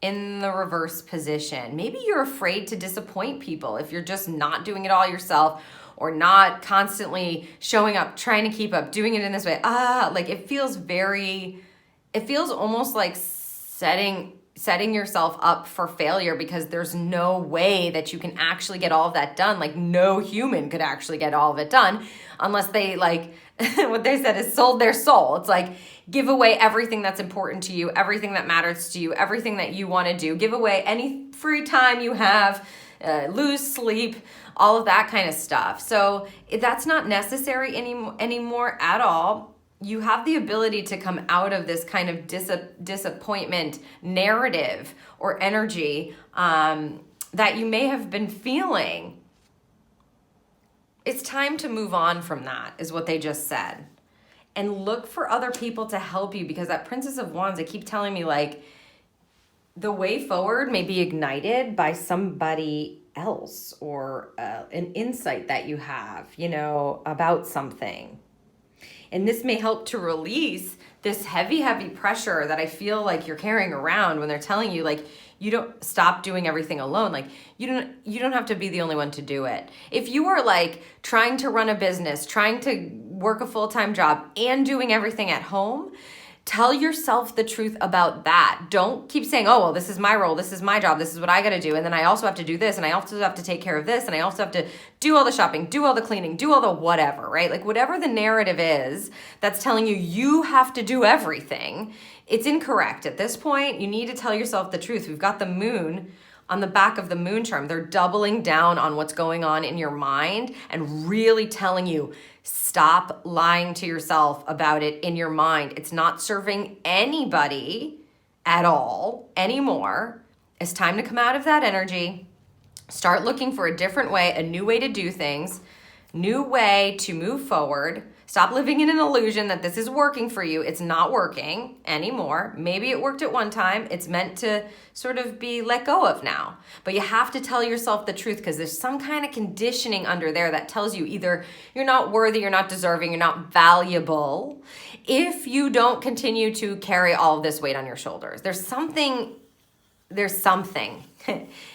in the reverse position. Maybe you're afraid to disappoint people if you're just not doing it all yourself, or not constantly showing up, trying to keep up, doing it in this way. Like it feels almost like setting yourself up for failure, because there's no way that you can actually get all of that done. Like no human could actually get all of it done unless they like what they said is sold their soul. It's like, give away everything that's important to you, everything that matters to you, everything that you want to do. Give away any free time you have, lose sleep, all of that kind of stuff. So that's not necessary anymore at all. You have the ability to come out of this kind of disappointment narrative or energy that you may have been feeling. It's time to move on from that, is what they just said. And look for other people to help you, because that Princess of Wands, they keep telling me like the way forward may be ignited by somebody else, or an insight that you have, about something. And this may help to release this heavy, heavy pressure that I feel like you're carrying around when they're telling you like, you don't stop doing everything alone. Like you don't have to be the only one to do it. If you are like trying to run a business, trying to work a full-time job and doing everything at home, tell yourself the truth about that. Don't keep saying, oh, well, this is my role, this is my job, this is what I got to do. And then I also have to do this, and I also have to take care of this, and I also have to do all the shopping, do all the cleaning, do all the whatever, right? Like whatever the narrative is that's telling you you have to do everything, it's incorrect. At this point, you need to tell yourself the truth. We've got the moon on the back of the moon charm. They're doubling down on what's going on in your mind and really telling you, stop lying to yourself about it in your mind. It's not serving anybody at all anymore. It's time to come out of that energy. Start looking for a different way, a new way to do things, new way to move forward. Stop living in an illusion that this is working for you. It's not working anymore. Maybe it worked at one time. It's meant to sort of be let go of now. But you have to tell yourself the truth, because there's some kind of conditioning under there that tells you either you're not worthy, you're not deserving, you're not valuable if you don't continue to carry all of this weight on your shoulders. There's something.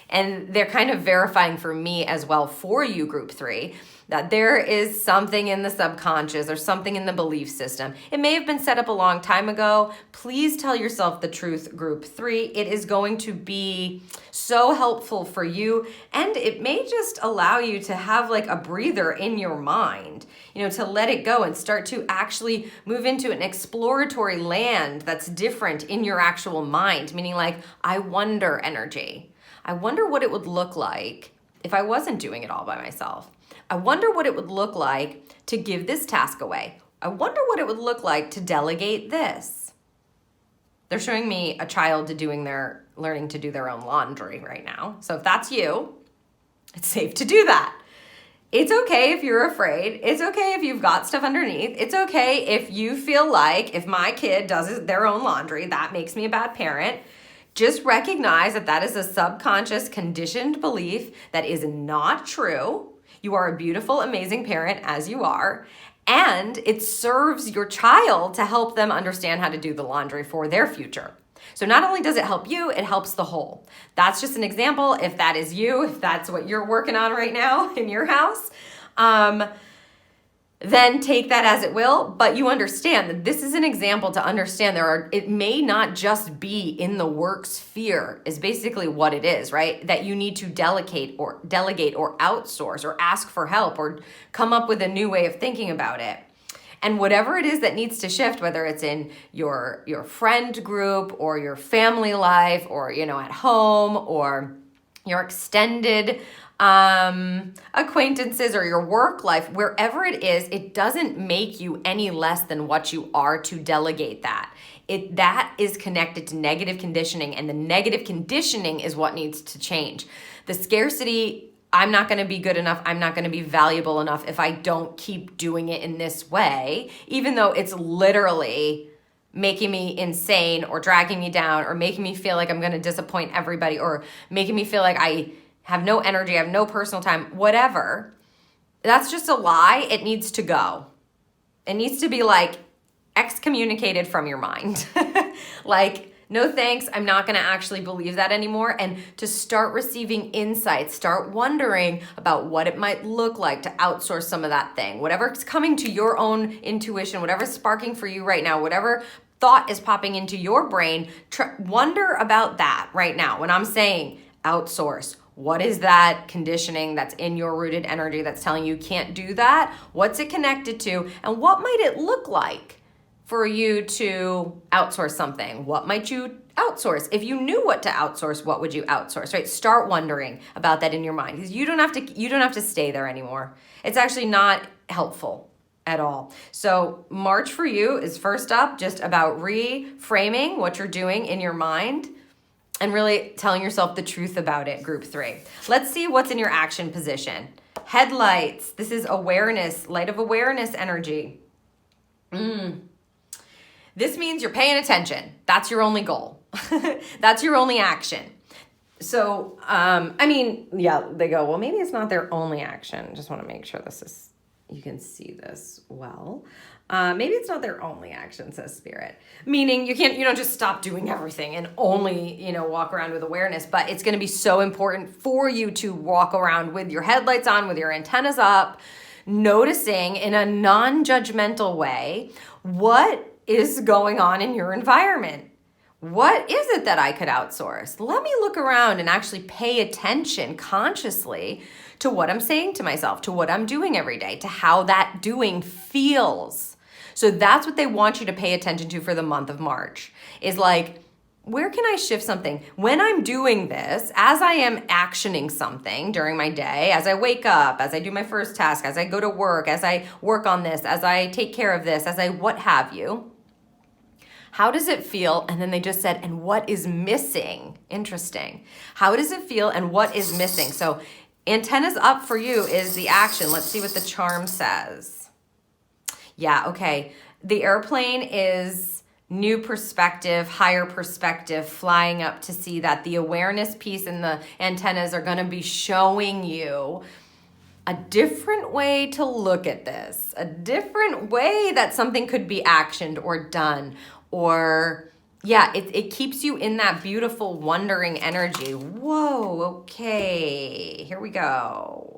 And they're kind of verifying for me as well, for you, group 3, that there is something in the subconscious or something in the belief system. It may have been set up a long time ago. Please tell yourself the truth, group 3. It is going to be so helpful for you, and it may just allow you to have like a breather in your mind, to let it go and start to actually move into an exploratory land that's different in your actual mind, meaning like, I wonder energy. I wonder what it would look like if I wasn't doing it all by myself. I wonder what it would look like to give this task away. I wonder what it would look like to delegate this. They're showing me a child learning to do their own laundry right now. So if that's you, it's safe to do that. It's okay if you're afraid. It's okay if you've got stuff underneath. It's okay if you feel like, if my kid does their own laundry, that makes me a bad parent. Just recognize that that is a subconscious conditioned belief that is not true. You are a beautiful, amazing parent as you are, and it serves your child to help them understand how to do the laundry for their future. So not only does it help you, it helps the whole. That's just an example. If that is you, if that's what you're working on right now in your house, then take that as it will, but you understand that this is an example to understand it may not just be in the work sphere is basically what it is, right? That you need to delegate or outsource or ask for help or come up with a new way of thinking about it. And whatever it is that needs to shift, whether it's in your friend group or your family life or, at home or your extended acquaintances or your work life, wherever it is, it doesn't make you any less than what you are to delegate that. That is connected to negative conditioning, and the negative conditioning is what needs to change. The scarcity, I'm not going to be good enough, I'm not going to be valuable enough if I don't keep doing it in this way, even though it's literally making me insane or dragging me down or making me feel like I'm going to disappoint everybody or making me feel like I have no energy, I have no personal time, whatever. That's just a lie. It needs to go. It needs to be like excommunicated from your mind. Like, no thanks, I'm not going to actually believe that anymore. And to start receiving insights, start wondering about what it might look like to outsource some of that thing. Whatever's coming to your own intuition, whatever's sparking for you right now, whatever thought is popping into your brain, wonder about that right now. When I'm saying outsource, what is that conditioning that's in your rooted energy that's telling you can't do that? What's it connected to? And what might it look like for you to outsource something? What might you outsource? If you knew what to outsource, what would you outsource, right? Start wondering about that in your mind, because you don't have to stay there anymore. It's actually not helpful at all. So March for you is first up, just about reframing what you're doing in your mind and really telling yourself the truth about it, group 3. Let's see what's in your action position. Headlights. This is awareness, light of awareness energy. This means you're paying attention. That's your only goal. That's your only action. So, they go, well, maybe it's not their only action. Just want to make sure you can see this well. Maybe it's not their only action, says Spirit. Meaning you don't just stop doing everything and only, walk around with awareness, but it's going to be so important for you to walk around with your headlights on, with your antennas up, noticing in a non-judgmental way what is going on in your environment. What is it that I could outsource? Let me look around and actually pay attention consciously to what I'm saying to myself, to what I'm doing every day, to how that doing feels. So that's what they want you to pay attention to for the month of March, is like, where can I shift something? When I'm doing this, as I am actioning something during my day, as I wake up, as I do my first task, as I go to work, as I work on this, as I take care of this, as I what have you, how does it feel? And then they just said, and what is missing? Interesting. How does it feel and what is missing? So antennas up for you is the action. Let's see what the charm says. Yeah, okay. The airplane is new perspective, higher perspective, flying up to see that. The awareness piece and the antennas are going to be showing you a different way to look at this, a different way that something could be actioned or done. Or, it keeps you in that beautiful, wondering energy. Whoa, okay, here we go.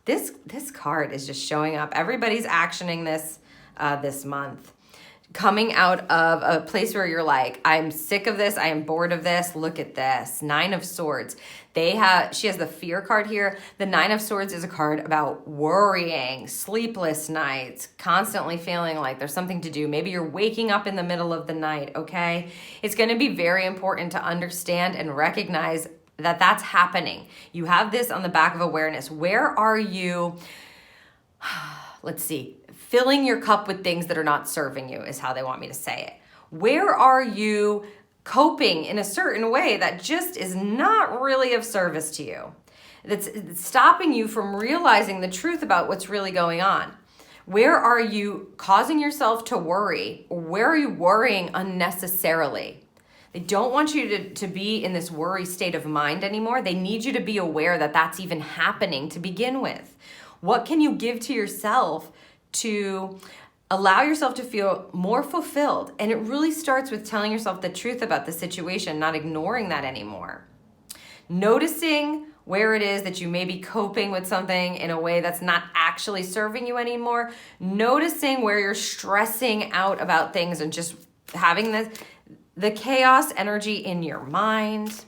This card is just showing up. Everybody's actioning this this month. Coming out of a place where you're like, I'm sick of this, I am bored of this, look at this. 9 of Swords. She has the fear card here. The 9 of Swords is a card about worrying, sleepless nights, constantly feeling like there's something to do. Maybe you're waking up in the middle of the night, okay? It's going to be very important to understand and recognize that that's happening. You have this on the back of awareness. Where are you? Let's see. Filling your cup with things that are not serving you is how they want me to say it. Where are you coping in a certain way that just is not really of service to you? That's stopping you from realizing the truth about what's really going on. Where are you causing yourself to worry? Or where are you worrying unnecessarily? They don't want you to be in this worry state of mind anymore. They need you to be aware that that's even happening to begin with. What can you give to yourself to allow yourself to feel more fulfilled? And it really starts with telling yourself the truth about the situation, not ignoring that anymore. Noticing where it is that you may be coping with something in a way that's not actually serving you anymore. Noticing where you're stressing out about things and just having the chaos energy in your mind.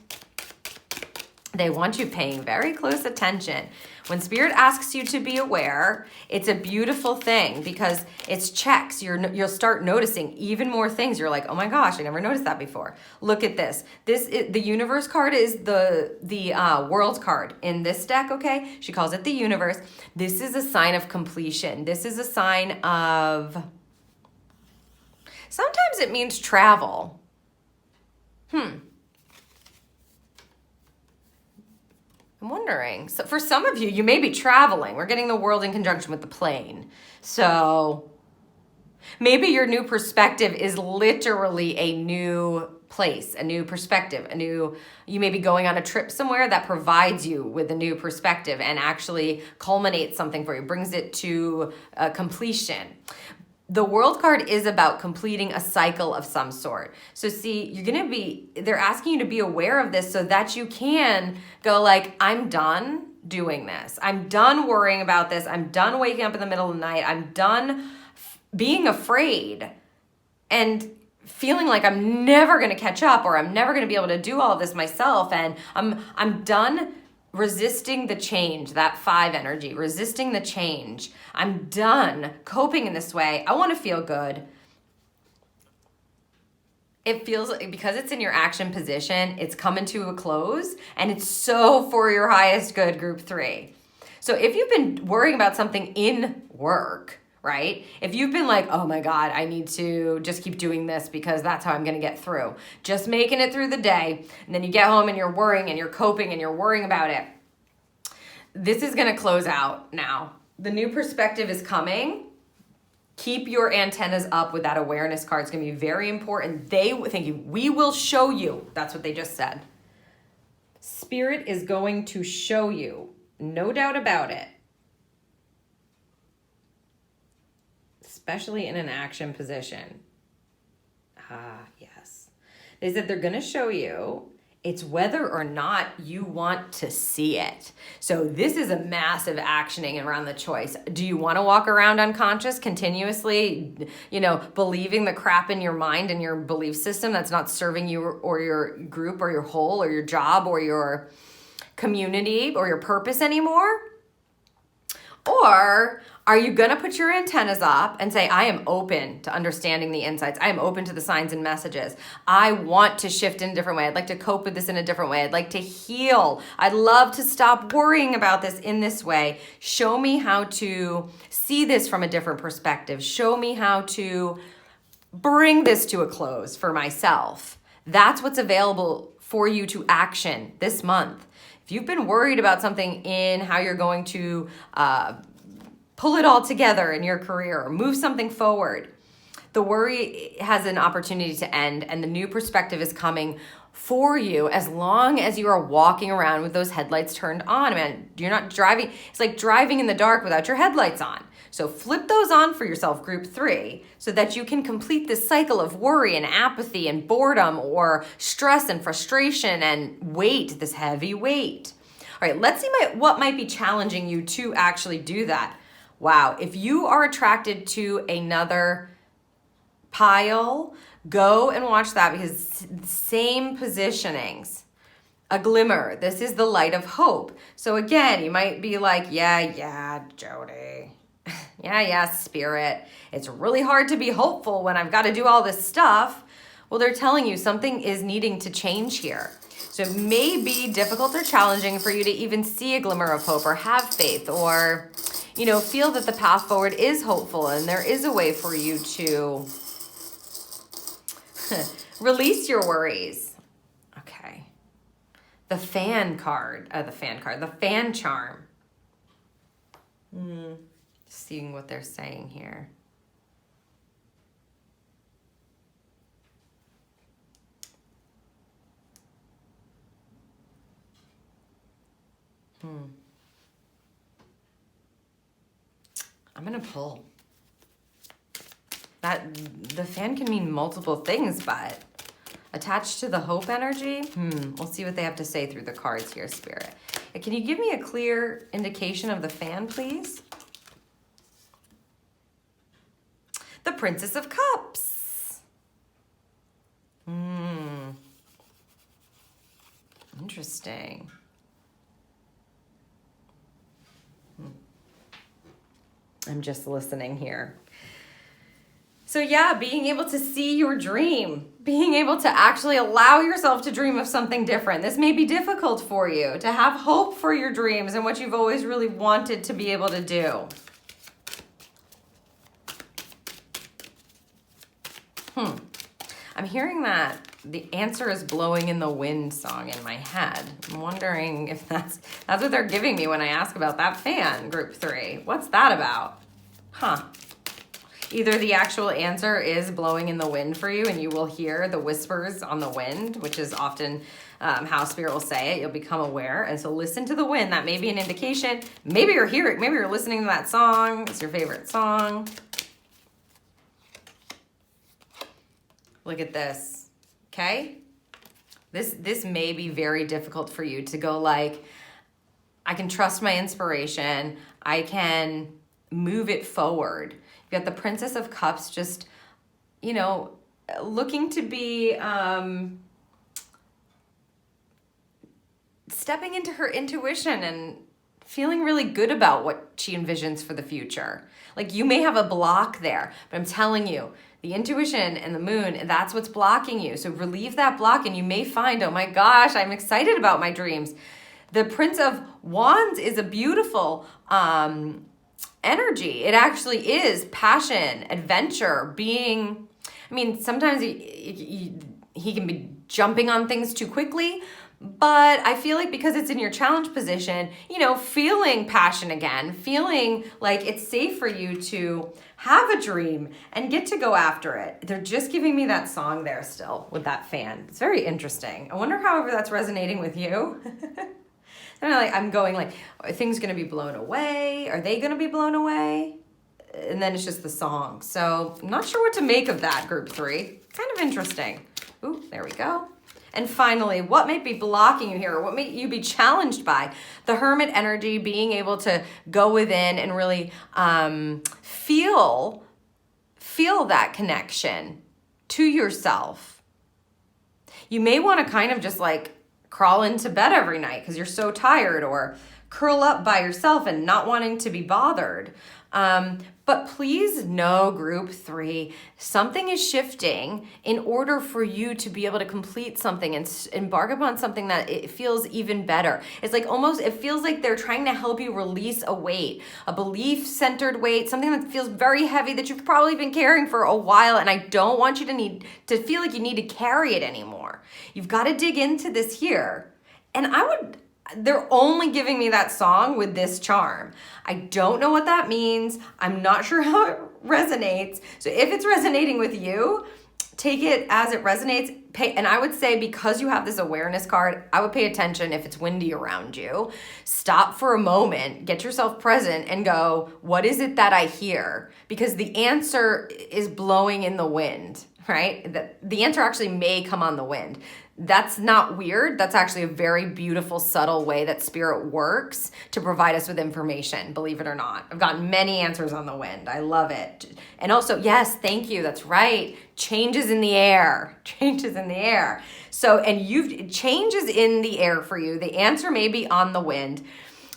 They want you paying very close attention. When Spirit asks you to be aware, it's a beautiful thing because it's checks. You'll start noticing even more things. You're like, oh my gosh, I never noticed that before. Look at this. The universe card is the world card in this deck, okay? She calls it the universe. This is a sign of completion. This is a sign of Sometimes it means travel. I'm wondering. So for some of you, you may be traveling. We're getting the world in conjunction with the plane. So maybe your new perspective is literally a new place, a new perspective, you may be going on a trip somewhere that provides you with a new perspective and actually culminates something for you, brings it to completion. The world card is about completing a cycle of some sort. So see, they're asking you to be aware of this so that you can go like, I'm done doing this. I'm done worrying about this. I'm done waking up in the middle of the night. I'm done being afraid and feeling like I'm never going to catch up or I'm never going to be able to do all of this myself. And I'm done resisting the change, that 5 energy, resisting the change. I'm done coping in this way. I want to feel good. It feels like because it's in your action position, it's coming to a close and it's so for your highest good, group 3. So if you've been worrying about something in work, right? If you've been like, oh my God, I need to just keep doing this because that's how I'm going to get through. Just making it through the day. And then you get home and you're worrying and you're coping and you're worrying about it. This is going to close out now. The new perspective is coming. Keep your antennas up with that awareness card. It's going to be very important. We will show you. That's what they just said. Spirit is going to show you. No doubt about it. Especially in an action position. Yes. They said they're going to show you. It's whether or not you want to see it. So this is a massive actioning around the choice. Do you want to walk around unconscious continuously, believing the crap in your mind and your belief system that's not serving you or your group or your whole or your job or your community or your purpose anymore? Or are you going to put your antennas up and say, I am open to understanding the insights. I am open to the signs and messages. I want to shift in a different way. I'd like to cope with this in a different way. I'd like to heal. I'd love to stop worrying about this in this way. Show me how to see this from a different perspective. Show me how to bring this to a close for myself. That's what's available for you to action this month. If you've been worried about something in how you're going to pull it all together in your career or move something forward, the worry has an opportunity to end and the new perspective is coming for you as long as you are walking around with those headlights turned on. Man, you're not driving. It's like driving in the dark without your headlights on. So flip those on for yourself, group 3, so that you can complete this cycle of worry and apathy and boredom or stress and frustration and weight, this heavy weight. All right, let's see what might be challenging you to actually do that. Wow, if you are attracted to another pile, go and watch that because same positionings. A glimmer, this is the light of hope. So again, you might be like, yeah, Jody. Yeah, spirit. It's really hard to be hopeful when I've got to do all this stuff. Well, they're telling you something is needing to change here. So it may be difficult or challenging for you to even see a glimmer of hope or have faith or, feel that the path forward is hopeful and there is a way for you to release your worries. Okay. The fan charm. Seeing what they're saying here. I'm going to pull. The fan can mean multiple things, but attached to the hope energy, we'll see what they have to say through the cards here, Spirit. Can you give me a clear indication of the fan, please? The Princess of Cups. Interesting. I'm just listening here. So yeah, being able to see your dream, being able to actually allow yourself to dream of something different. This may be difficult for you to have hope for your dreams and what you've always really wanted to be able to do. I'm hearing that the answer is blowing in the wind song in my head. I'm wondering if that's what they're giving me when I ask about that fan, group 3. What's that about? Huh. Either the actual answer is blowing in the wind for you and you will hear the whispers on the wind, which is often how Spirit will say it. You'll become aware. And so listen to the wind. That may be an indication. Maybe you're hearing, maybe you're listening to that song. It's your favorite song. Look at this, okay? This may be very difficult for you to go like, I can trust my inspiration. I can move it forward. You've got the Princess of Cups just, you know, looking to be stepping into her intuition and feeling really good about what she envisions for the future. Like you may have a block there, but I'm telling you, the intuition and the moon, that's what's blocking you. So relieve that block and you may find, oh my gosh, I'm excited about my dreams. The Prince of Wands is a beautiful energy. It actually is passion, adventure, being, I mean, sometimes he can be jumping on things too quickly, but I feel like because it's in your challenge position, you know, feeling passion again, feeling like it's safe for you to have a dream and get to go after it. They're just giving me that song there still with that fan. It's very interesting. I wonder however that's resonating with you. And I'm going like, are things going to be blown away? Are they going to be blown away? And then it's just the song. So I'm not sure what to make of that, group 3. Kind of interesting. Ooh, there we go. And finally, what might be blocking you here? Or what may you be challenged by? The Hermit energy, being able to go within and really feel that connection to yourself. You may want to kind of just like crawl into bed every night because you're so tired, or curl up by yourself and not wanting to be bothered. But please know, group 3, something is shifting in order for you to be able to complete something and embark upon something that it feels even better. It's like almost, it feels like they're trying to help you release a weight, a belief-centered weight, something that feels very heavy that you've probably been carrying for a while, and I don't want you to feel like you need to carry it anymore. You've got to dig into this here. And they're only giving me that song with this charm. I don't know what that means. I'm not sure how it resonates. So if it's resonating with you, take it as it resonates. And I would say because you have this awareness card, I would pay attention if it's windy around you. Stop for a moment, get yourself present and go, what is it that I hear? Because the answer is blowing in the wind, right? The answer actually may come on the wind. That's not weird. That's actually a very beautiful, subtle way that Spirit works to provide us with information, believe it or not. I've gotten many answers on the wind. I love it. And also, yes, thank you. That's right. Changes in the air. Changes in the air. So, and changes in the air for you. The answer may be on the wind.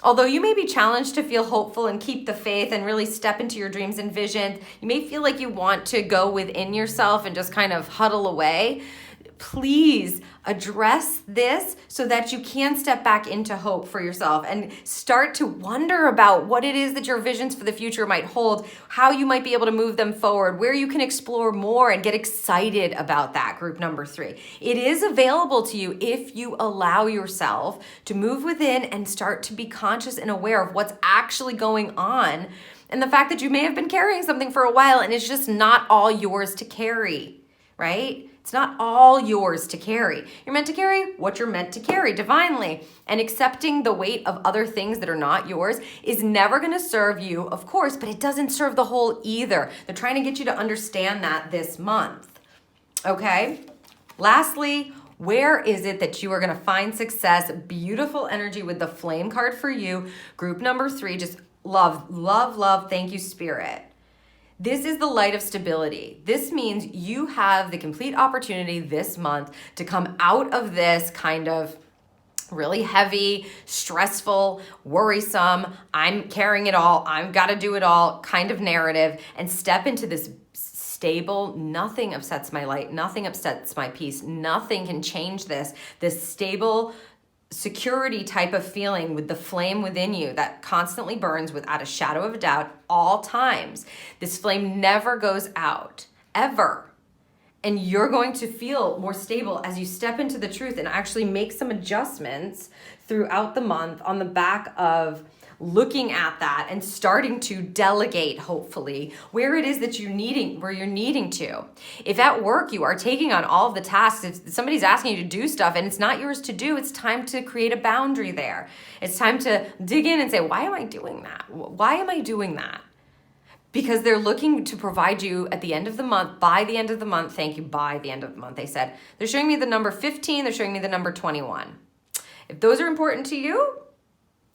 Although you may be challenged to feel hopeful and keep the faith and really step into your dreams and visions, you may feel like you want to go within yourself and just kind of huddle away. Please address this so that you can step back into hope for yourself and start to wonder about what it is that your visions for the future might hold, how you might be able to move them forward, where you can explore more and get excited about that, group number 3. It is available to you if you allow yourself to move within and start to be conscious and aware of what's actually going on and the fact that you may have been carrying something for a while and it's just not all yours to carry, right? It's not all yours to carry. You're meant to carry what you're meant to carry divinely. And accepting the weight of other things that are not yours is never going to serve you, of course, but it doesn't serve the whole either. They're trying to get you to understand that this month. Okay? Lastly, where is it that you are going to find success? Beautiful energy with the flame card for you. Group number 3, just love, love, love. Thank you, Spirit. This is the light of stability. This means you have the complete opportunity this month to come out of this kind of really heavy, stressful, worrisome, I'm carrying it all, I've got to do it all kind of narrative and step into this stable, nothing upsets my light, nothing upsets my peace, nothing can change this stable, security type of feeling with the flame within you that constantly burns without a shadow of a doubt all times. This flame never goes out, ever. And you're going to feel more stable as you step into the truth and actually make some adjustments throughout the month on the back of looking at that and starting to delegate, hopefully, where it is that you're needing to. If at work you are taking on all of the tasks, if somebody's asking you to do stuff and it's not yours to do, it's time to create a boundary there. It's time to dig in and say, why am I doing that? Why am I doing that? Because they're looking to provide you at the end of the month, by the end of the month, thank you, by the end of the month, they said. They're showing me the number 15, they're showing me the number 21. If those are important to you,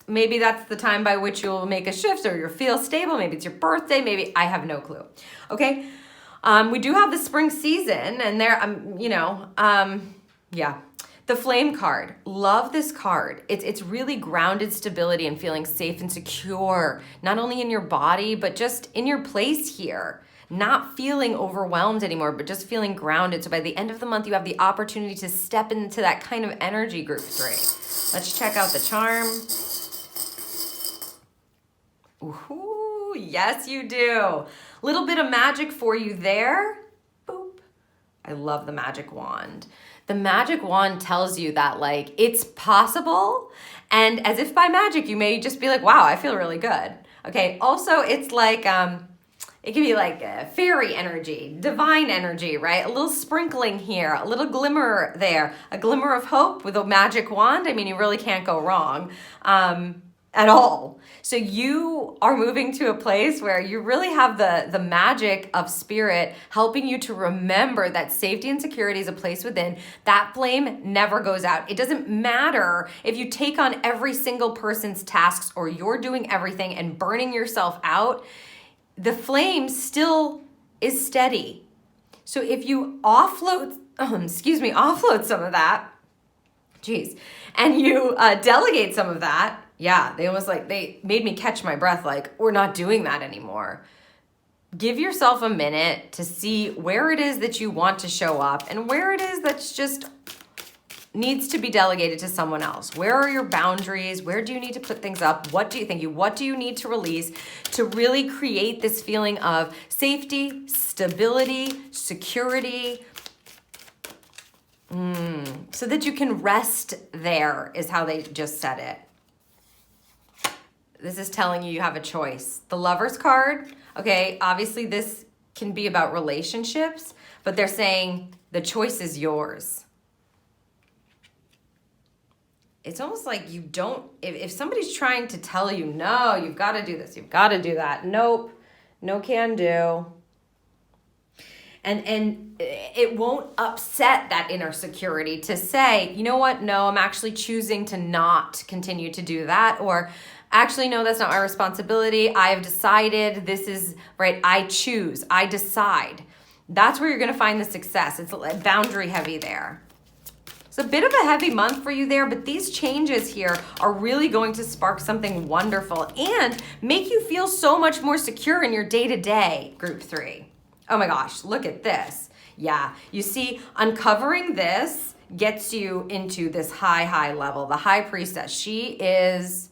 maybe that's the time by which you'll make a shift or you'll feel stable. Maybe it's your birthday, maybe, I have no clue. Okay, we do have the spring season and there, yeah. The flame card, love this card. It's really grounded stability and feeling safe and secure, not only in your body, but just in your place here. Not feeling overwhelmed anymore, but just feeling grounded. So by the end of the month, you have the opportunity to step into that kind of energy, group 3. Let's check out the charm. Ooh, yes, you do. Little bit of magic for you there. Boop. I love the magic wand. The magic wand tells you that, like, it's possible, and as if by magic, you may just be like, wow, I feel really good. Okay, also, it's like, it can be like fairy energy, divine energy, right? A little sprinkling here, a little glimmer there, a glimmer of hope with a magic wand. I mean, you really can't go wrong at all. So you are moving to a place where you really have the magic of spirit helping you to remember that safety and security is a place within. That flame never goes out. It doesn't matter if you take on every single person's tasks or you're doing everything and burning yourself out. The flame still is steady. So if you offload some of that, and you delegate some of that, yeah, they made me catch my breath, like, we're not doing that anymore. Give yourself a minute to see where it is that you want to show up and where it is that's just needs to be delegated to someone else. Where are your boundaries? Where do you need to put things up? What do you need to release to really create this feeling of safety, stability, security, so that you can rest there, is how they just said it. This is telling you have a choice. The Lover's card, okay, obviously this can be about relationships, but they're saying the choice is yours. It's almost like you don't, if somebody's trying to tell you, no, you've got to do this, you've got to do that. Nope, no can do. And it won't upset that inner security to say, you know what? No, I'm actually choosing to not continue to do that. Or actually, no, that's not my responsibility. I have decided this is right. I choose, I decide. That's where you're going to find the success. It's boundary heavy there. It's a bit of a heavy month for you there, but these changes here are really going to spark something wonderful and make you feel so much more secure in your day-to-day, group 3. Oh my gosh, look at this. Yeah, you see, uncovering this gets you into this high level. The high priestess, she is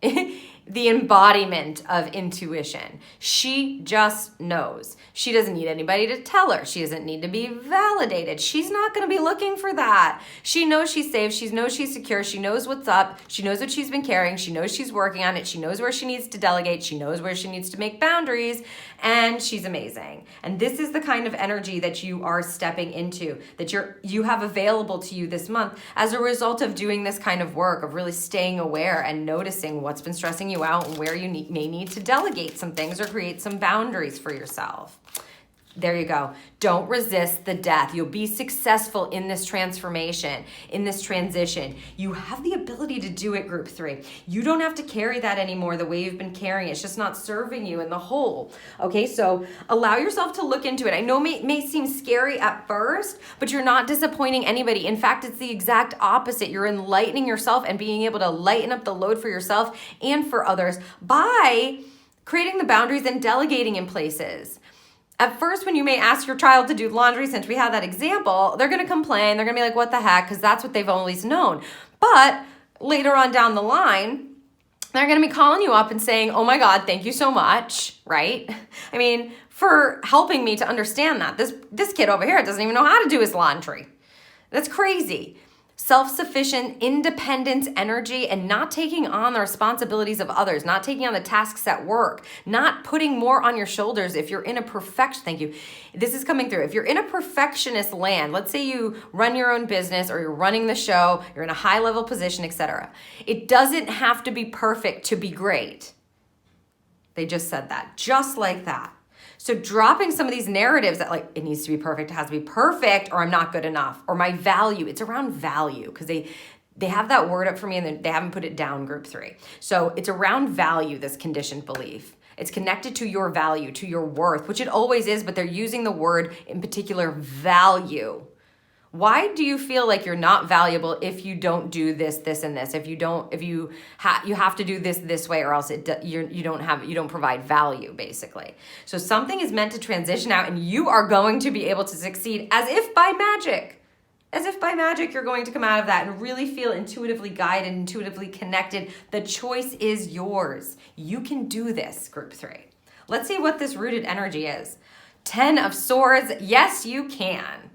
the embodiment of intuition. She just knows. She doesn't need anybody to tell her. She doesn't need to be validated. She's not going to be looking for that. She knows she's safe. She knows she's secure. She knows what's up. She knows what she's been carrying. She knows she's working on it. She knows where she needs to delegate. She knows where she needs to make boundaries. And she's amazing. And this is the kind of energy that you are stepping into, that you have available to you this month as a result of doing this kind of work, of really staying aware and noticing what's been stressing you out and where you may need to delegate some things or create some boundaries for yourself. There you go. Don't resist the death. You'll be successful in this transformation, in this transition. You have the ability to do it, group 3. You don't have to carry that anymore the way you've been carrying it. It's just not serving you in the whole. Okay, so allow yourself to look into it. I know it may seem scary at first, but you're not disappointing anybody. In fact, it's the exact opposite. You're enlightening yourself and being able to lighten up the load for yourself and for others by creating the boundaries and delegating in places. At first, when you may ask your child to do laundry, since we had that example, they're going to complain. They're going to be like, what the heck? Because that's what they've always known. But later on down the line, they're going to be calling you up and saying, oh my God, thank you so much, right? I mean, for helping me to understand that. This kid over here doesn't even know how to do his laundry. That's crazy. Self-sufficient, independence, energy, and not taking on the responsibilities of others, not taking on the tasks at work, not putting more on your shoulders if you're in a thank you. This is coming through. If you're in a perfectionist land, let's say you run your own business or you're running the show, you're in a high level position, etc. It doesn't have to be perfect to be great. They just said that, just like that. So dropping some of these narratives that like, it needs to be perfect, it has to be perfect, or I'm not good enough, or my value. It's around value because they have that word up for me and they haven't put it down, group 3. So it's around value, this conditioned belief. It's connected to your value, to your worth, which it always is, but they're using the word in particular, value. Why do you feel like you're not valuable if you don't do this, this, and this? If you have to do this way, or else you don't provide value, basically. So something is meant to transition out, and you are going to be able to succeed as if by magic. As if by magic, you're going to come out of that and really feel intuitively guided, intuitively connected. The choice is yours. You can do this, group 3. Let's see what this rooted energy is. 10 of Swords. Yes, you can.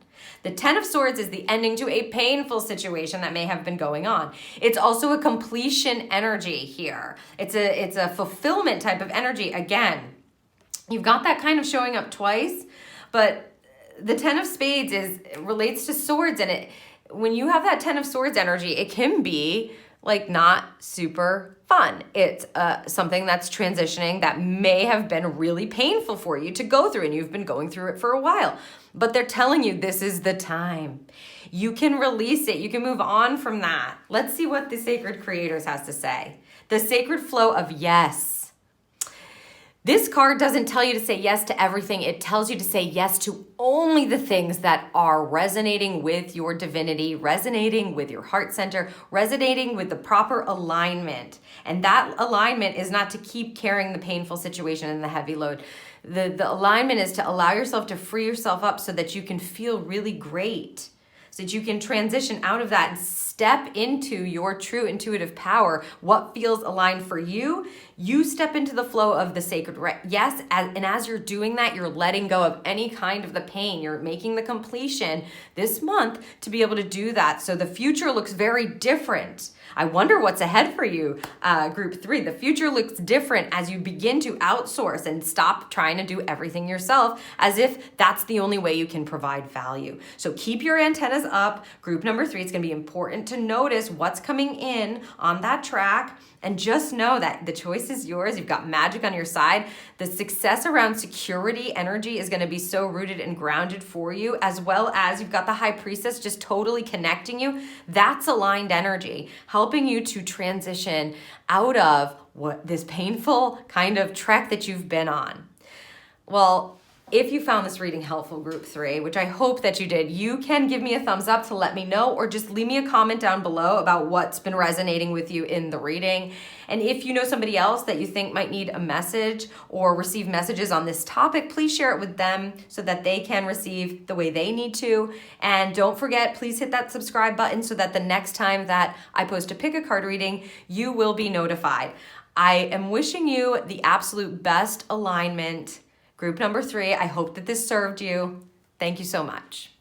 The 10 of Swords is the ending to a painful situation that may have been going on. It's also a completion energy here. It's a fulfillment type of energy. Again, you've got that kind of showing up twice, but the 10 of Spades relates to swords, and when you have that 10 of Swords energy, it can be like not super fun. It's something that's transitioning that may have been really painful for you to go through, and you've been going through it for a while. But they're telling you this is the time. You can release it. You can move on from that. Let's see what the Sacred Creators has to say. The sacred flow of yes. This card doesn't tell you to say yes to everything. It tells you to say yes to only the things that are resonating with your divinity, resonating with your heart center, resonating with the proper alignment. And that alignment is not to keep carrying the painful situation and the heavy load. The alignment is to allow yourself to free yourself up so that you can feel really great, so that you can transition out of that and step into your true intuitive power. What feels aligned for you, you step into the flow of the sacred yes, and as you're doing that, you're letting go of any kind of the pain. You're making the completion this month to be able to do that. So the future looks very different. I wonder what's ahead for you, group 3. The future looks different as you begin to outsource and stop trying to do everything yourself as if that's the only way you can provide value. So keep your antennas up. Group number 3, it's going to be important to notice what's coming in on that track, and just know that the choice is yours. You've got magic on your side. The success around security energy is going to be so rooted and grounded for you, as well as you've got the High Priestess just totally connecting you. That's aligned energy, helping you to transition out of what this painful kind of trek that you've been on. Well, if you found this reading helpful, group 3, which I hope that you did, you can give me a thumbs up to let me know, or just leave me a comment down below about what's been resonating with you in the reading. And if you know somebody else that you think might need a message or receive messages on this topic, please share it with them so that they can receive the way they need to. And don't forget, please hit that subscribe button so that the next time that I post a pick a card reading, you will be notified. I am wishing you the absolute best alignment. Group number 3, I hope that this served you. Thank you so much.